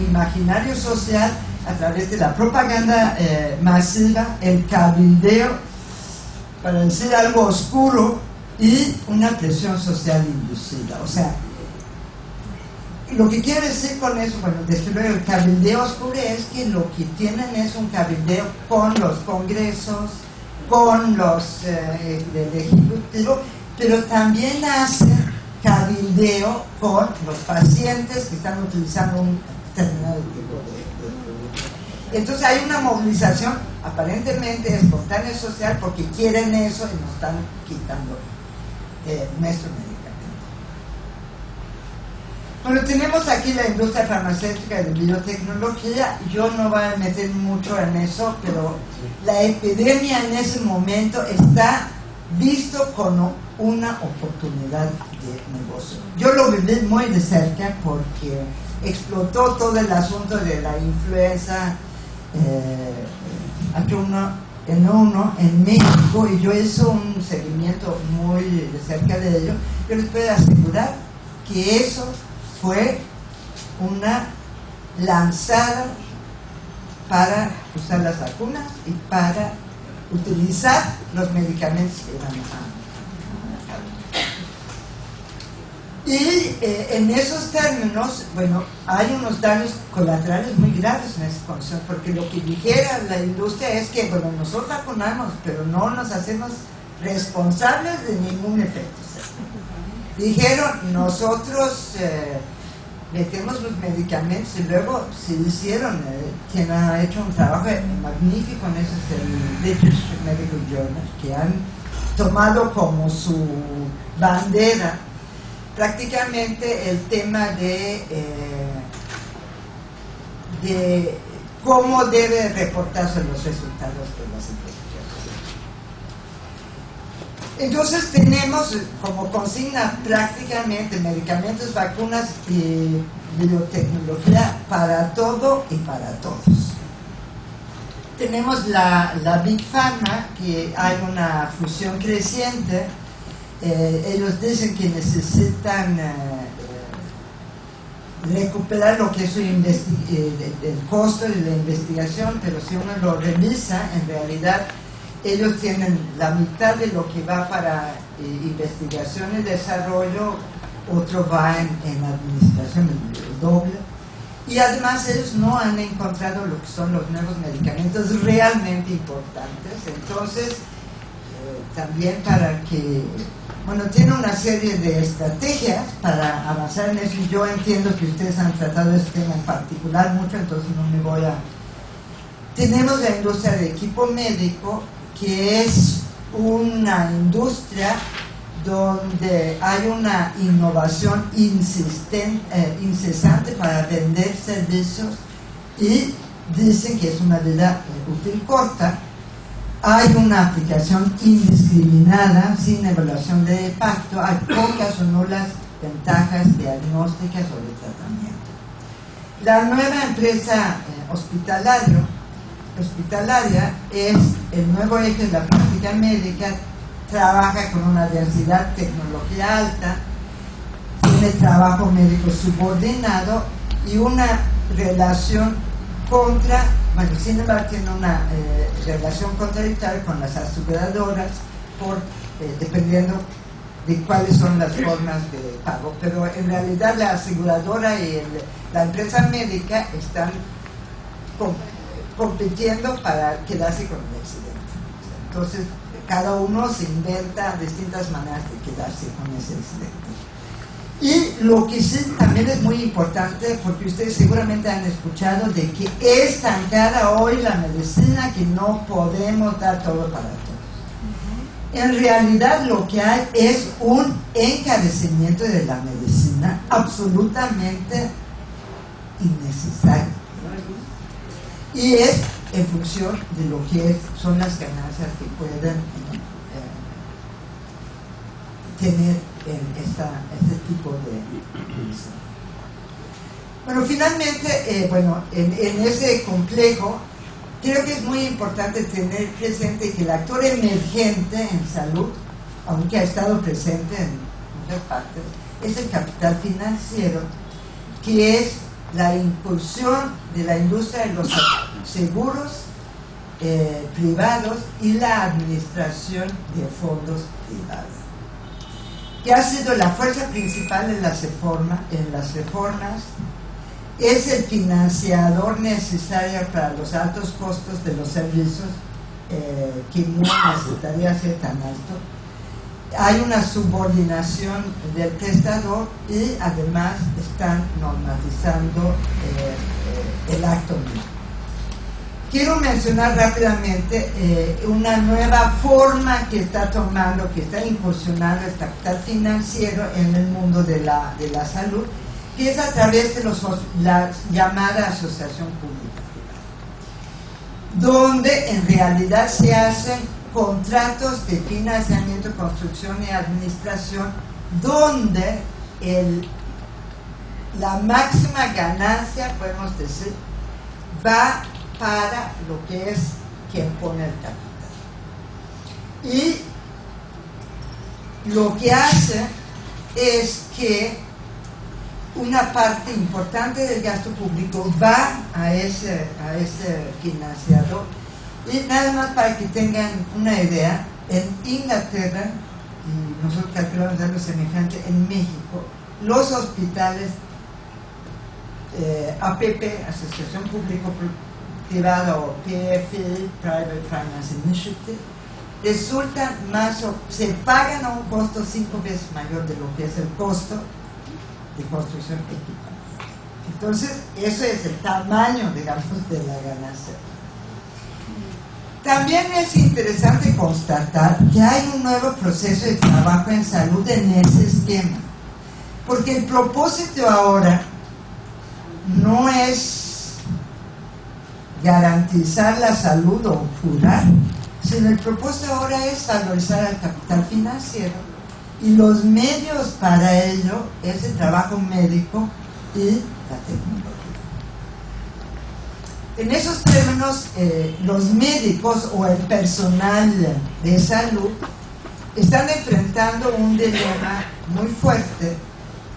imaginario social a través de la propaganda masiva, el cabildeo, para decir algo oscuro, y una presión social inducida. O sea, lo que quiero decir con eso, bueno, desde luego el cabildeo oscuro es que lo que tienen es un cabildeo con los congresos, con los del ejecutivo, pero también hacen cabildeo con los pacientes que están utilizando un determinado tipo de... Entonces hay una movilización aparentemente espontánea social porque quieren eso y nos están quitando nuestro medicamento. Bueno, tenemos aquí la industria farmacéutica de biotecnología. Yo no voy a meter mucho en eso, pero la epidemia en ese momento está visto como una oportunidad de negocio. Yo lo viví muy de cerca porque explotó todo el asunto de la influenza H1N1 en México, y yo hice un seguimiento muy de cerca de ello. Yo les puedo asegurar que eso fue una lanzada para usar las vacunas y para utilizar los medicamentos que iban a... Y en esos términos, bueno, hay unos daños colaterales muy graves en esa condición, porque lo que dijera la industria es que, bueno, nosotros vacunamos, pero no nos hacemos responsables de ningún efecto. Dijeron, nosotros metemos los medicamentos, y luego se hicieron, quien ha hecho un trabajo magnífico en eso es el British Medical Journal, que han tomado como su bandera prácticamente el tema de cómo debe reportarse los resultados de las investigaciones. Entonces tenemos como consigna prácticamente medicamentos, vacunas y biotecnología para todo y para todos. Tenemos la Big Pharma, que hay una fusión creciente. Ellos dicen que necesitan recuperar lo que es el costo de la investigación, pero si uno lo revisa, en realidad ellos tienen la mitad de lo que va para investigación y desarrollo, otro va en administración, el doble. Y además ellos no han encontrado lo que son los nuevos medicamentos realmente importantes. Entonces, también para que... Bueno, tiene una serie de estrategias para avanzar en eso, y yo entiendo que ustedes han tratado este tema en particular mucho, entonces no me voy a... Tenemos la industria de equipo médico, que es una industria donde hay una innovación incesante para vender servicios, y dicen que es una vida útil corta. Hay una aplicación indiscriminada, sin evaluación de impacto, hay pocas o nulas ventajas diagnósticas o de tratamiento. La nueva empresa hospitalaria es el nuevo eje de la práctica médica, trabaja con una densidad tecnología alta, tiene trabajo médico subordinado y una relación sin embargo tiene una relación contradictoria con las aseguradoras dependiendo de cuáles son las formas de pago, pero en realidad la aseguradora y la empresa médica están compitiendo para quedarse con el accidente. Entonces cada uno se inventa distintas maneras de quedarse con ese accidente. Y lo que sí también es muy importante, porque ustedes seguramente han escuchado de que es tan cara hoy la medicina que no podemos dar todo para todos. En realidad lo que hay es un encarecimiento de la medicina absolutamente innecesario. Y es en función de lo que son las ganancias que pueden tener en este tipo de... Bueno, finalmente, en ese complejo creo que es muy importante tener presente que el actor emergente en salud, aunque ha estado presente en muchas partes, es el capital financiero, que es la impulsión de la industria de los seguros privados y la administración de fondos privados, que ha sido la fuerza principal en las reformas, es el financiador necesario para los altos costos de los servicios que no necesitaría ser tan alto. Hay una subordinación del prestador y además están normatizando el acto mismo. Quiero mencionar rápidamente una nueva forma que está tomando, que está incursionando el capital financiero en el mundo de la salud, que es a través de la llamada asociación pública-privada, donde en realidad se hacen contratos de financiamiento, construcción y administración, donde la máxima ganancia, podemos decir, va para lo que es quien pone el capital. Y lo que hace es que una parte importante del gasto público va a ese financiador. Y nada más para que tengan una idea, en Inglaterra, y nosotros calculamos algo semejante en México, los hospitales APP, Asociación Público-Privada, o PFI, Private Finance Initiative, resultan se pagan a un costo 5 veces mayor de lo que es el costo de construcción equipada. Entonces, eso es el tamaño, digamos, de la ganancia. También es interesante constatar que hay un nuevo proceso de trabajo en salud en ese esquema, porque el propósito ahora no es garantizar la salud o curar, sino el propósito ahora es valorizar al capital financiero, y los medios para ello es el trabajo médico y la tecnología. En esos términos, los médicos o el personal de salud están enfrentando un dilema muy fuerte,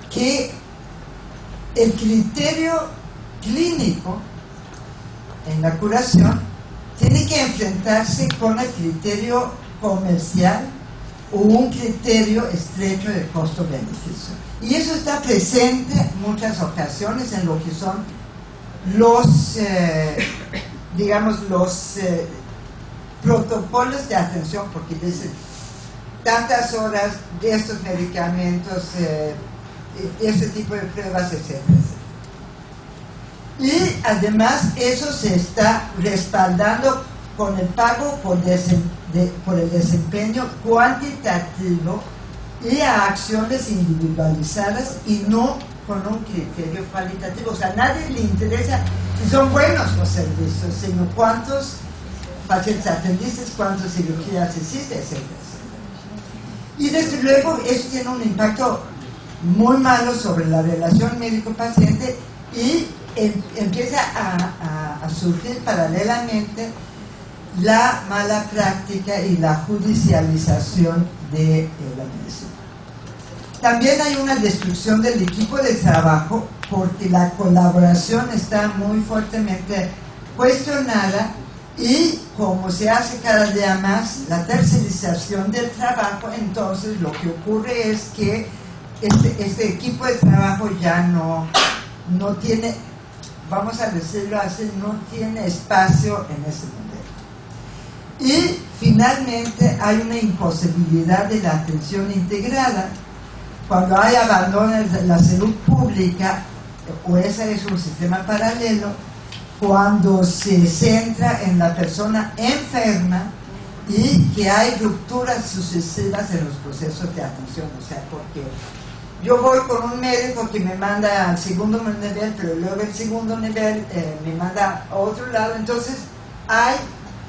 que el criterio clínico en la curación tiene que enfrentarse con el criterio comercial o un criterio estrecho de costo-beneficio. Y eso está presente en muchas ocasiones en lo que son los protocolos de atención, porque dicen tantas horas de estos medicamentos, este tipo de pruebas, etc. Y además eso se está respaldando con el pago por el desempeño cuantitativo y a acciones individualizadas, y no con un criterio cualitativo. O sea, a nadie le interesa si son buenos los servicios, sino cuántos pacientes atendiste, cuántas cirugías hiciste, etc. Y desde luego eso tiene un impacto muy malo sobre la relación médico-paciente, y empieza a surgir paralelamente la mala práctica y la judicialización de la medicina. También hay una destrucción del equipo de trabajo, porque la colaboración está muy fuertemente cuestionada, y como se hace cada día más la tercerización del trabajo, entonces lo que ocurre es que este equipo de trabajo ya no tiene, vamos a decirlo así, no tiene espacio en ese modelo. Y finalmente hay una imposibilidad de la atención integrada. Cuando hay abandono de la salud pública, o ese es un sistema paralelo, cuando se centra en la persona enferma y que hay rupturas sucesivas en los procesos de atención. O sea, porque yo voy con un médico que me manda al segundo nivel, pero luego el segundo nivel me manda a otro lado. Entonces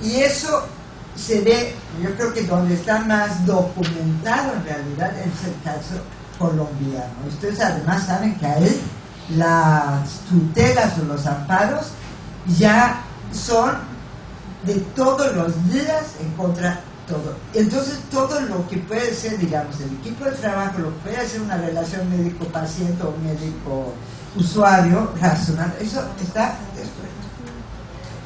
y eso se ve, yo creo que donde está más documentado en realidad es el caso colombiano. Ustedes además saben que ahí las tutelas o los amparos ya son de todos los días en contra todo. Entonces todo lo que puede ser, digamos, el equipo de trabajo, lo que puede ser una relación médico-paciente o médico-usuario racional, eso está destruido.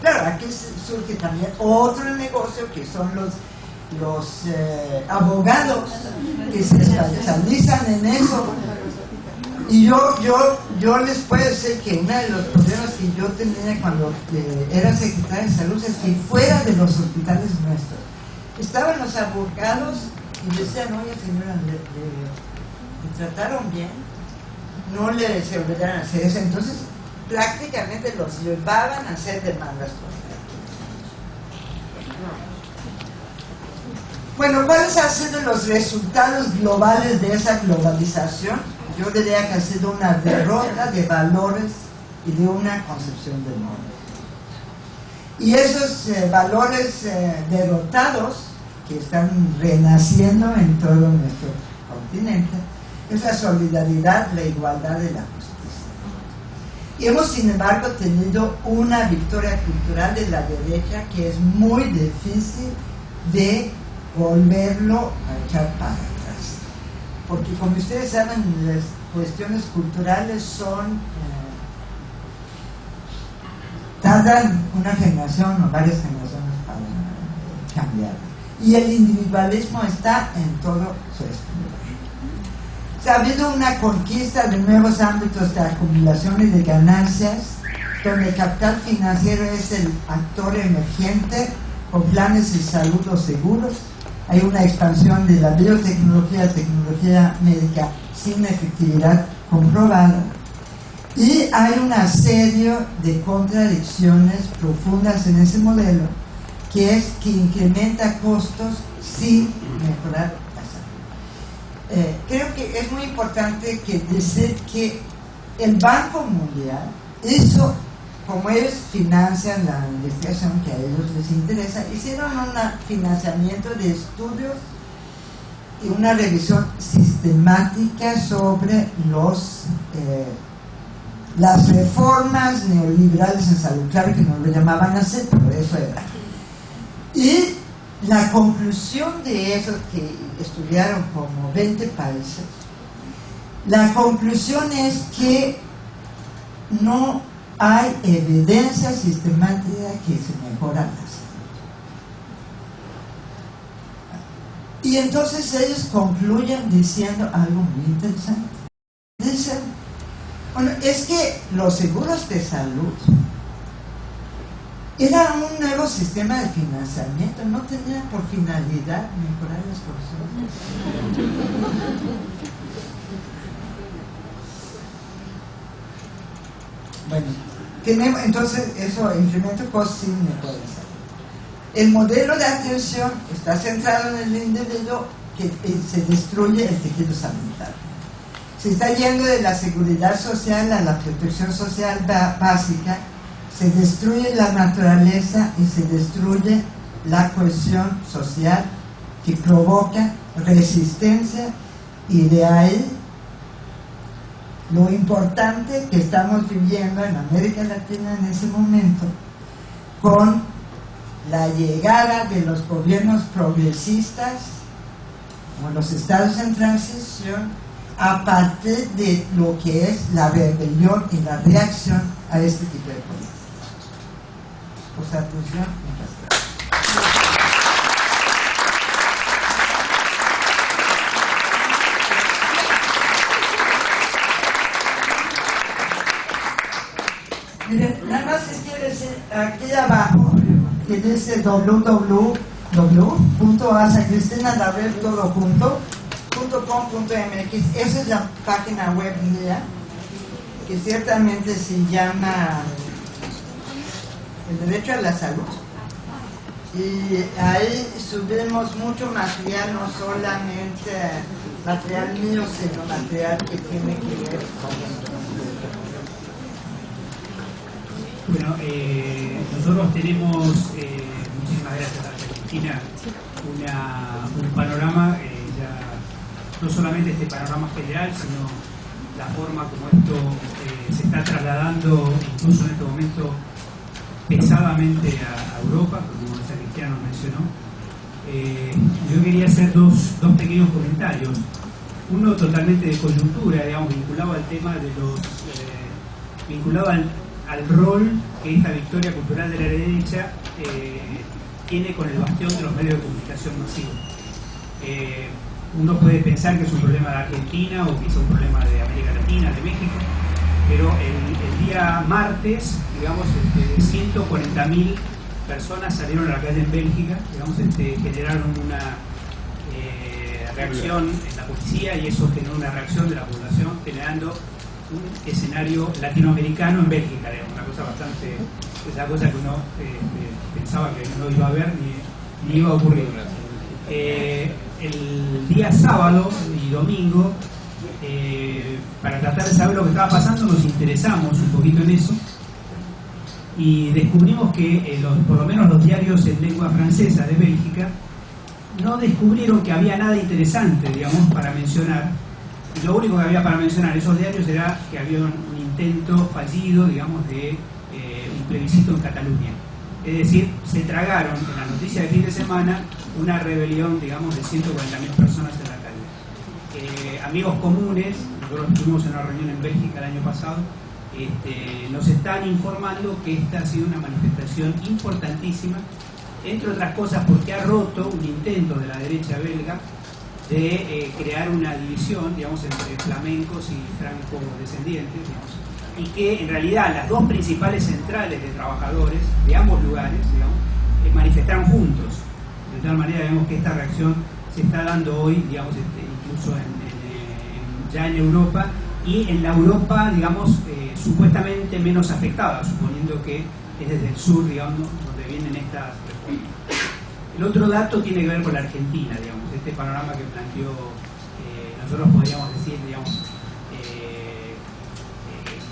Claro, aquí surge también otro negocio que son los abogados que se especializan en eso. Y yo les puedo decir que uno de los problemas que yo tenía cuando era secretaria de salud es que fuera de los hospitales nuestros estaban los abogados y decían, oye señora, le trataron bien, no le se obligaron a hacer eso. Entonces prácticamente los llevaban a hacer demandas contra. Bueno, ¿cuáles han sido los resultados globales de esa globalización? Yo diría que ha sido una derrota de valores y de una concepción del mundo. Y esos valores derrotados, que están renaciendo en todo nuestro continente, es la solidaridad, la igualdad y la justicia. Y hemos, sin embargo, tenido una victoria cultural de la derecha que es muy difícil de volverlo a echar para atrás. Porque, como ustedes saben, las cuestiones culturales son tardan una generación o varias generaciones para cambiar. Y el individualismo está en todo su esplendor. Ha habido una conquista de nuevos ámbitos de acumulación y de ganancias, donde el capital financiero es el actor emergente con planes de salud o seguros. Hay una expansión de la biotecnología, tecnología médica sin efectividad comprobada. Y hay una serie de contradicciones profundas en ese modelo, que es que incrementa costos sin mejorar la salud. Creo que es muy importante decir que el Banco Mundial hizo, como ellos financian la investigación que a ellos les interesa, hicieron un financiamiento de estudios y una revisión sistemática sobre las reformas neoliberales en salud. Claro que no lo llamaban así, pero eso era. Y la conclusión de eso, que estudiaron como 20 países, la conclusión es que no hay evidencia sistemática que se mejora la salud. Y entonces ellos concluyen diciendo algo muy interesante. Dicen, bueno, es que los seguros de salud era un nuevo sistema de financiamiento, no tenía por finalidad mejorar las cosas. Bueno, entonces eso incrementa costos sin mejorar la salud. El modelo de atención está centrado en el individuo, que se destruye el tejido sanitario. Se está yendo de la seguridad social a la protección social básica, se destruye la naturaleza y se destruye la cohesión social, que provoca resistencia, y de ahí lo importante que estamos viviendo en América Latina en ese momento, con la llegada de los gobiernos progresistas, como los estados en transición, a partir de lo que es la rebelión y la reacción a este tipo de políticas. Por su atención, muchas gracias. Miren, nada más les quiero decir aquí abajo, que dice www.asacristinalared.com.mx. Esa es la página web mía, que ciertamente se llama El Derecho a la Salud. Y ahí subimos mucho material, no solamente material mío, sino material que tiene que ver con... Bueno, nosotros tenemos, muchísimas gracias a Cristina, un panorama, no solamente este panorama general, sino la forma como esto se está trasladando incluso en este momento pesadamente a Europa, como esa Cristiano mencionó. Yo quería hacer dos pequeños comentarios. Uno totalmente de coyuntura, digamos, vinculado al tema de los... vinculado al rol que esta victoria cultural de la derecha tiene con el bastión de los medios de comunicación masivos. Uno puede pensar que es un problema de Argentina o que es un problema de América Latina, de México, pero el día martes, digamos, 140.000 personas salieron a la calle en Bélgica, digamos, generaron una reacción en la policía, y eso generó una reacción de la población, generando un escenario latinoamericano en Bélgica, digamos, una cosa bastante, esa cosa que uno pensaba que no iba a ver ni iba a ocurrir. El día sábado y domingo, para tratar de saber lo que estaba pasando, nos interesamos un poquito en eso y descubrimos que por lo menos los diarios en lengua francesa de Bélgica no descubrieron que había nada interesante, digamos, para mencionar. Y lo único que había para mencionar esos diarios era que había un intento fallido, digamos, de un plebiscito en Cataluña. Es decir, se tragaron en la noticia de fin de semana una rebelión, digamos, de 140.000 personas en la calle. Amigos comunes, nosotros estuvimos en una reunión en Bélgica el año pasado, nos están informando que esta ha sido una manifestación importantísima, entre otras cosas porque ha roto un intento de la derecha belga de crear una división, digamos, entre flamencos y franco-descendientes, digamos, y que en realidad las dos principales centrales de trabajadores de ambos lugares, digamos, manifestaron juntos. De tal manera, vemos que esta reacción se está dando hoy, digamos, incluso ya en Europa, y en la Europa, digamos, supuestamente menos afectada, suponiendo que es desde el sur, digamos, donde vienen estas reformas. El otro dato tiene que ver con la Argentina, digamos, este panorama que planteó, nosotros podríamos decir, digamos,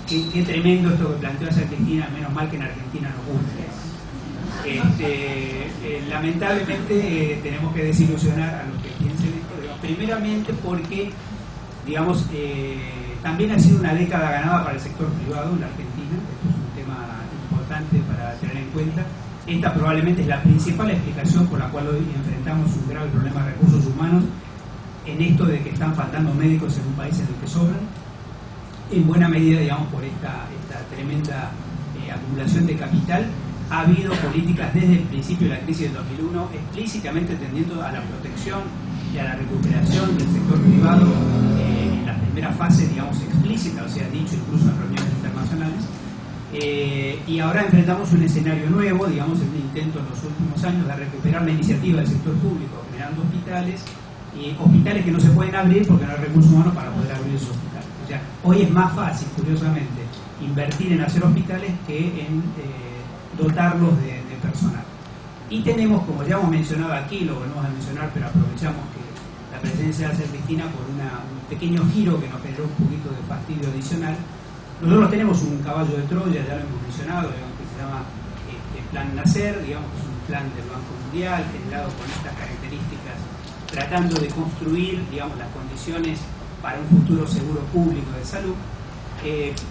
qué tremendo esto que planteó esa Argentina, menos mal que en Argentina nos gusta. Lamentablemente tenemos que desilusionar a los que piensen esto, digamos, primeramente porque, digamos, también ha sido una década ganada para el sector privado en la Argentina. Esto es un tema importante para tener en cuenta. Esta probablemente es la principal explicación por la cual hoy enfrentamos un grave problema de recursos humanos, en esto de que están faltando médicos en un país en el que sobran, en buena medida, digamos, por esta tremenda acumulación de capital. Ha habido políticas desde el principio de la crisis del 2001 explícitamente tendiendo a la protección y a la recuperación del sector privado en la primera fase, digamos, explícita, o sea, dicho incluso en reuniones internacionales. Y ahora enfrentamos un escenario nuevo, digamos, en un intento en los últimos años de recuperar la iniciativa del sector público, generando hospitales, y hospitales que no se pueden abrir porque no hay recursos humanos para poder abrir esos hospitales. O sea, hoy es más fácil, curiosamente, invertir en hacer hospitales que en dotarlos de personal. Y tenemos, como ya hemos mencionado aquí, lo volvemos a mencionar, pero aprovechamos que la presencia de Asa Cristina por un pequeño giro que nos generó un poquito de fastidio adicional. Nosotros tenemos un caballo de Troya, ya lo hemos mencionado, digamos, que se llama Plan Nacer, digamos que es un plan del Banco Mundial generado con estas características, tratando de construir, digamos, las condiciones para un futuro seguro público de salud.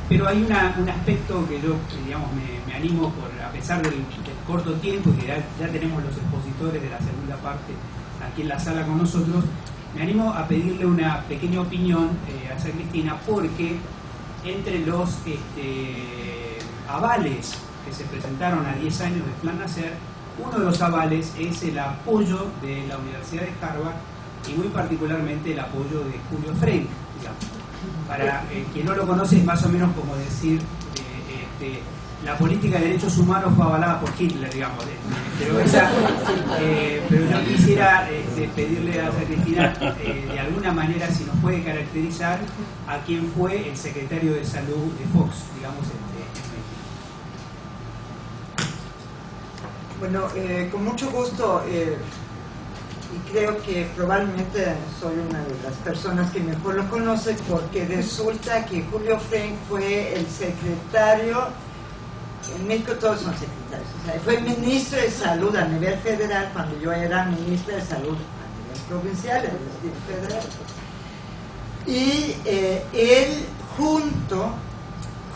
Pero hay un aspecto que yo, digamos, me animo, a pesar del corto tiempo, que ya tenemos los expositores de la segunda parte aquí en la sala con nosotros, me animo a pedirle una pequeña opinión a Asa Cristina, porque entre los avales que se presentaron a 10 años del Plan Nacer, uno de los avales es el apoyo de la Universidad de Harvard y muy particularmente el apoyo de Julio Frenk, digamos. Para quien no lo conoce, es más o menos como decir la política de derechos humanos fue avalada por Hitler, digamos. Pero yo quisiera pedirle a Asa Cristina de alguna manera si nos puede caracterizar a quién fue el secretario de salud de Fox, digamos, Bueno, con mucho gusto, y creo que probablemente soy una de las personas que mejor lo conoce, porque resulta que Julio Frenk fue el secretario, en México todos son secretarios, o sea, fue ministro de salud a nivel federal cuando yo era ministra de salud a nivel provincial, es decir, federal. Y él, junto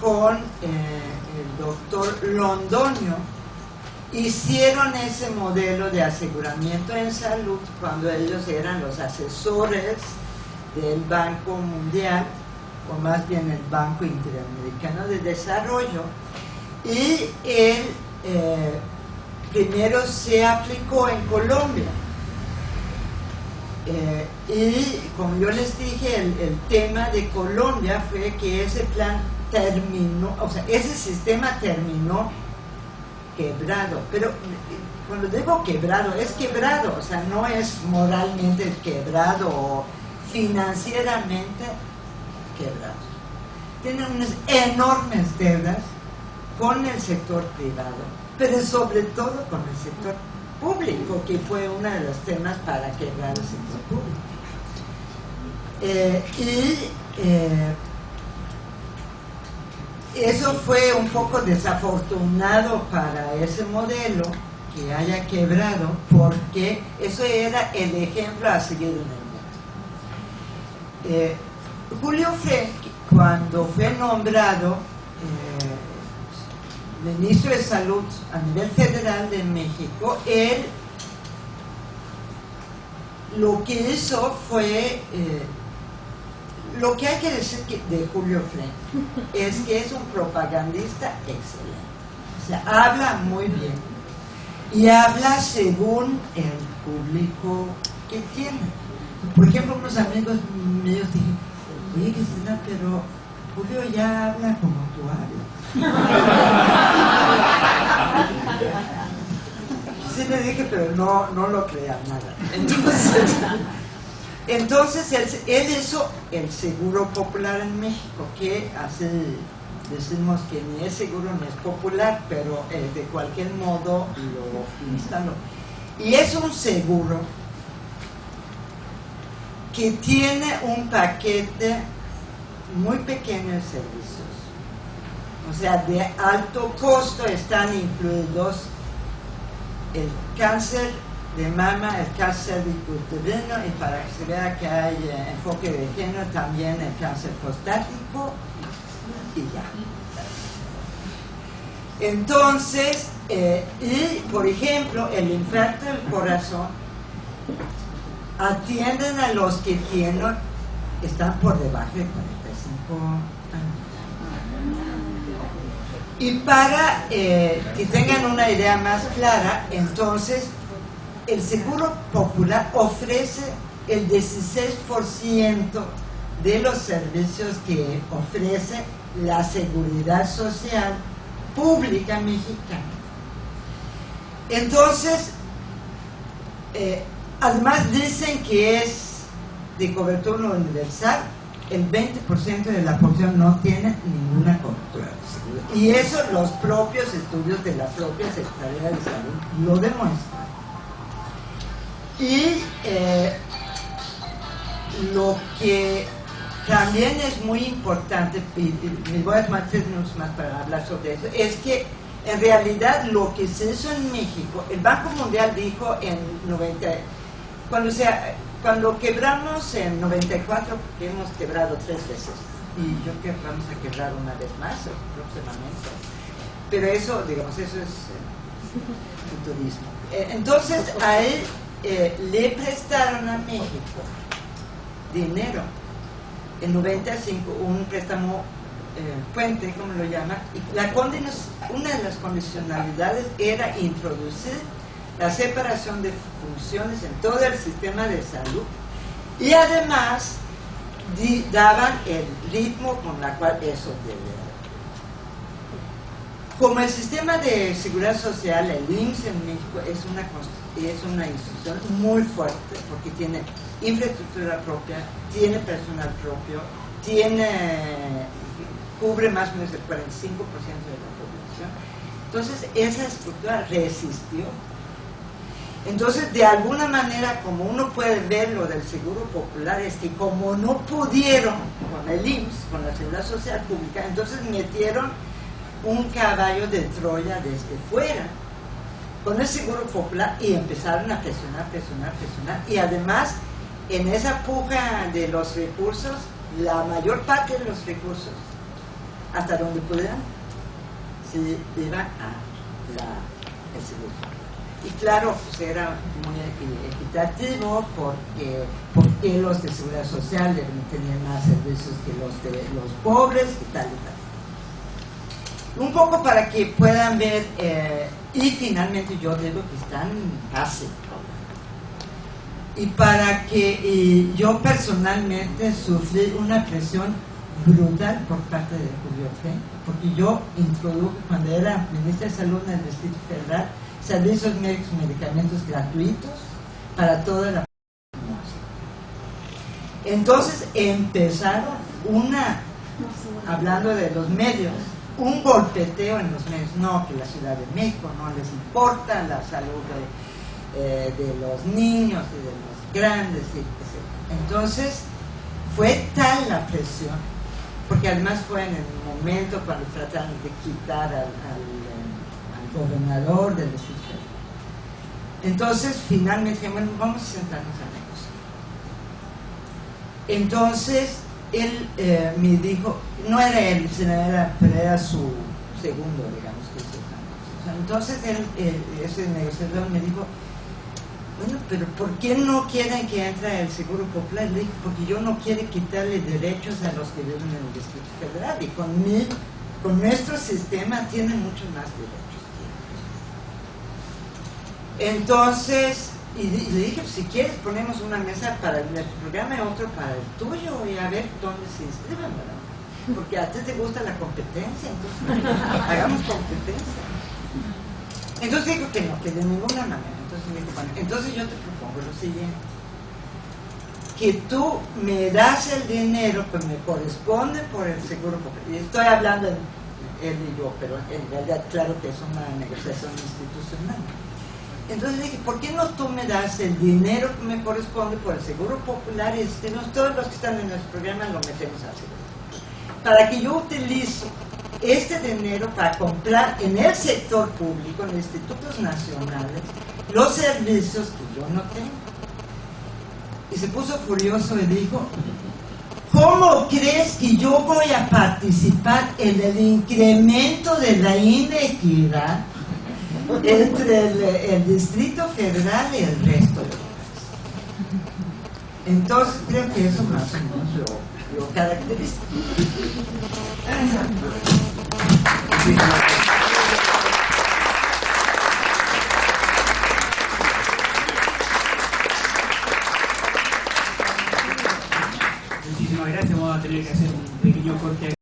con el doctor Londoño, hicieron ese modelo de aseguramiento en salud cuando ellos eran los asesores del Banco Mundial, o más bien el Banco Interamericano de Desarrollo, y él primero se aplicó en Colombia. Y como yo les dije, el tema de Colombia fue que ese plan terminó, o sea, ese sistema terminó quebrado. Pero cuando digo quebrado, es quebrado, o sea, no es moralmente quebrado o financieramente quebrado. Tienen unas enormes deudas con el sector privado, pero sobre todo con el sector público, que fue uno de los temas para quebrar el sector público. Eso fue un poco desafortunado para ese modelo que haya quebrado, porque eso era el ejemplo a seguir en el mundo. Julio Frenk, cuando fue nombrado ministro de Salud a nivel federal de México, él lo que hizo fue, lo que hay que decir de Julio Frenk es que es un propagandista excelente. O sea, habla muy bien y habla según el público que tiene. Por ejemplo, unos amigos míos dijeron: oye, Cristina, pero Julio ya habla como tú hablas. Sí le dije, pero no lo crean nada. Entonces él hizo el Seguro Popular en México, que así decimos que ni es seguro ni es popular, pero de cualquier modo lo instaló. Y es un seguro que tiene un paquete muy pequeño de servicios. O sea, de alto costo están incluidos el cáncer de mama, el cáncer uterino, y para que se vea que hay enfoque de género, también el cáncer prostático, y ya. Entonces, y por ejemplo, el infarto del corazón, atienden a los que están por debajo de 45 años. Y para que tengan una idea más clara, entonces el Seguro Popular ofrece el 16% de los servicios que ofrece la Seguridad Social Pública Mexicana. Entonces, además dicen que es de cobertura universal. El 20% de la población no tiene ninguna cobertura de seguridad. Y eso los propios estudios de la propia Secretaría de Salud lo demuestran. Y lo que también es muy importante, y me voy a tomar 3 minutos más para hablar sobre eso, es que en realidad lo que se hizo en México, el Banco Mundial dijo en 90, cuando quebramos en 94, porque hemos quebrado 3 veces, y yo creo que vamos a quebrar una vez más próximamente, pero eso, digamos, eso es futurismo. Entonces a él le prestaron a México dinero en 95, un préstamo puente, como lo llaman, y una de las condicionalidades era introducir la separación de funciones en todo el sistema de salud, y además daban el ritmo con el cual eso debe. Como el sistema de seguridad social, el IMSS en México es una institución muy fuerte, porque tiene infraestructura propia, tiene personal propio, cubre más o menos el 45% de la población. Entonces esa estructura resistió. Entonces, de alguna manera, como uno puede ver lo del Seguro Popular, es que como no pudieron con el IMSS, con la Seguridad Social Pública, entonces metieron un caballo de Troya desde fuera con el Seguro Popular y empezaron a presionar. Y además, en esa puja de los recursos, la mayor parte de los recursos, hasta donde pudieran, se iban a la el seguro. Y claro, pues era muy equitativo porque los de seguridad social tenían más servicios que los de los pobres y tal y tal. Un poco para que puedan ver, y finalmente yo digo que están base. Y para que yo personalmente sufrí una presión brutal por parte de Julio Fre, porque yo introduje, cuando era ministra de Salud en el Distrito Federal, servicios médicos y medicamentos gratuitos para toda la población. Entonces empezaron hablando de los medios, un golpeteo en los medios. No, que la Ciudad de México no les importa la salud de los niños y de los grandes, etc. Entonces fue tal la presión, porque además fue en el momento cuando trataron de quitar al gobernador del distrito. Entonces finalmente dijimos, bueno, vamos a sentarnos a negociar. Entonces él me dijo, no era él, sino era su segundo, digamos, que hizo esta negociación. Entonces ese negociador me dijo, bueno, pero ¿por qué no quieren que entre el Seguro Popular? Le dije, porque yo no quiero quitarle derechos a los que viven en el Distrito Federal, y con nuestro sistema tienen muchos más derechos. Entonces, y le dije, si quieres ponemos una mesa para el programa y otro para el tuyo, y a ver dónde se inscriben, ¿verdad? Porque a ti te gusta la competencia, entonces hagamos competencia. Entonces dijo que no, que de ninguna manera. Entonces me dijo, bueno, entonces yo te propongo lo siguiente, que tú me das el dinero que me corresponde por el Seguro Popular. Y estoy hablando de él y yo, pero en realidad claro que es una negociación institucional. Entonces dije, ¿por qué no tú me das el dinero que me corresponde por el Seguro Popular? Y todos los que están en nuestro programa lo metemos al Seguro Popular, para que yo utilice este dinero para comprar en el sector público, en institutos nacionales, los servicios que yo no tengo. Y se puso furioso y dijo, ¿cómo crees que yo voy a participar en el incremento de la inequidad entre el Distrito Federal y el resto del país? Entonces creo que eso más o menos lo caracteriza. Muchísimas gracias. Vamos a tener que hacer un pequeño corte.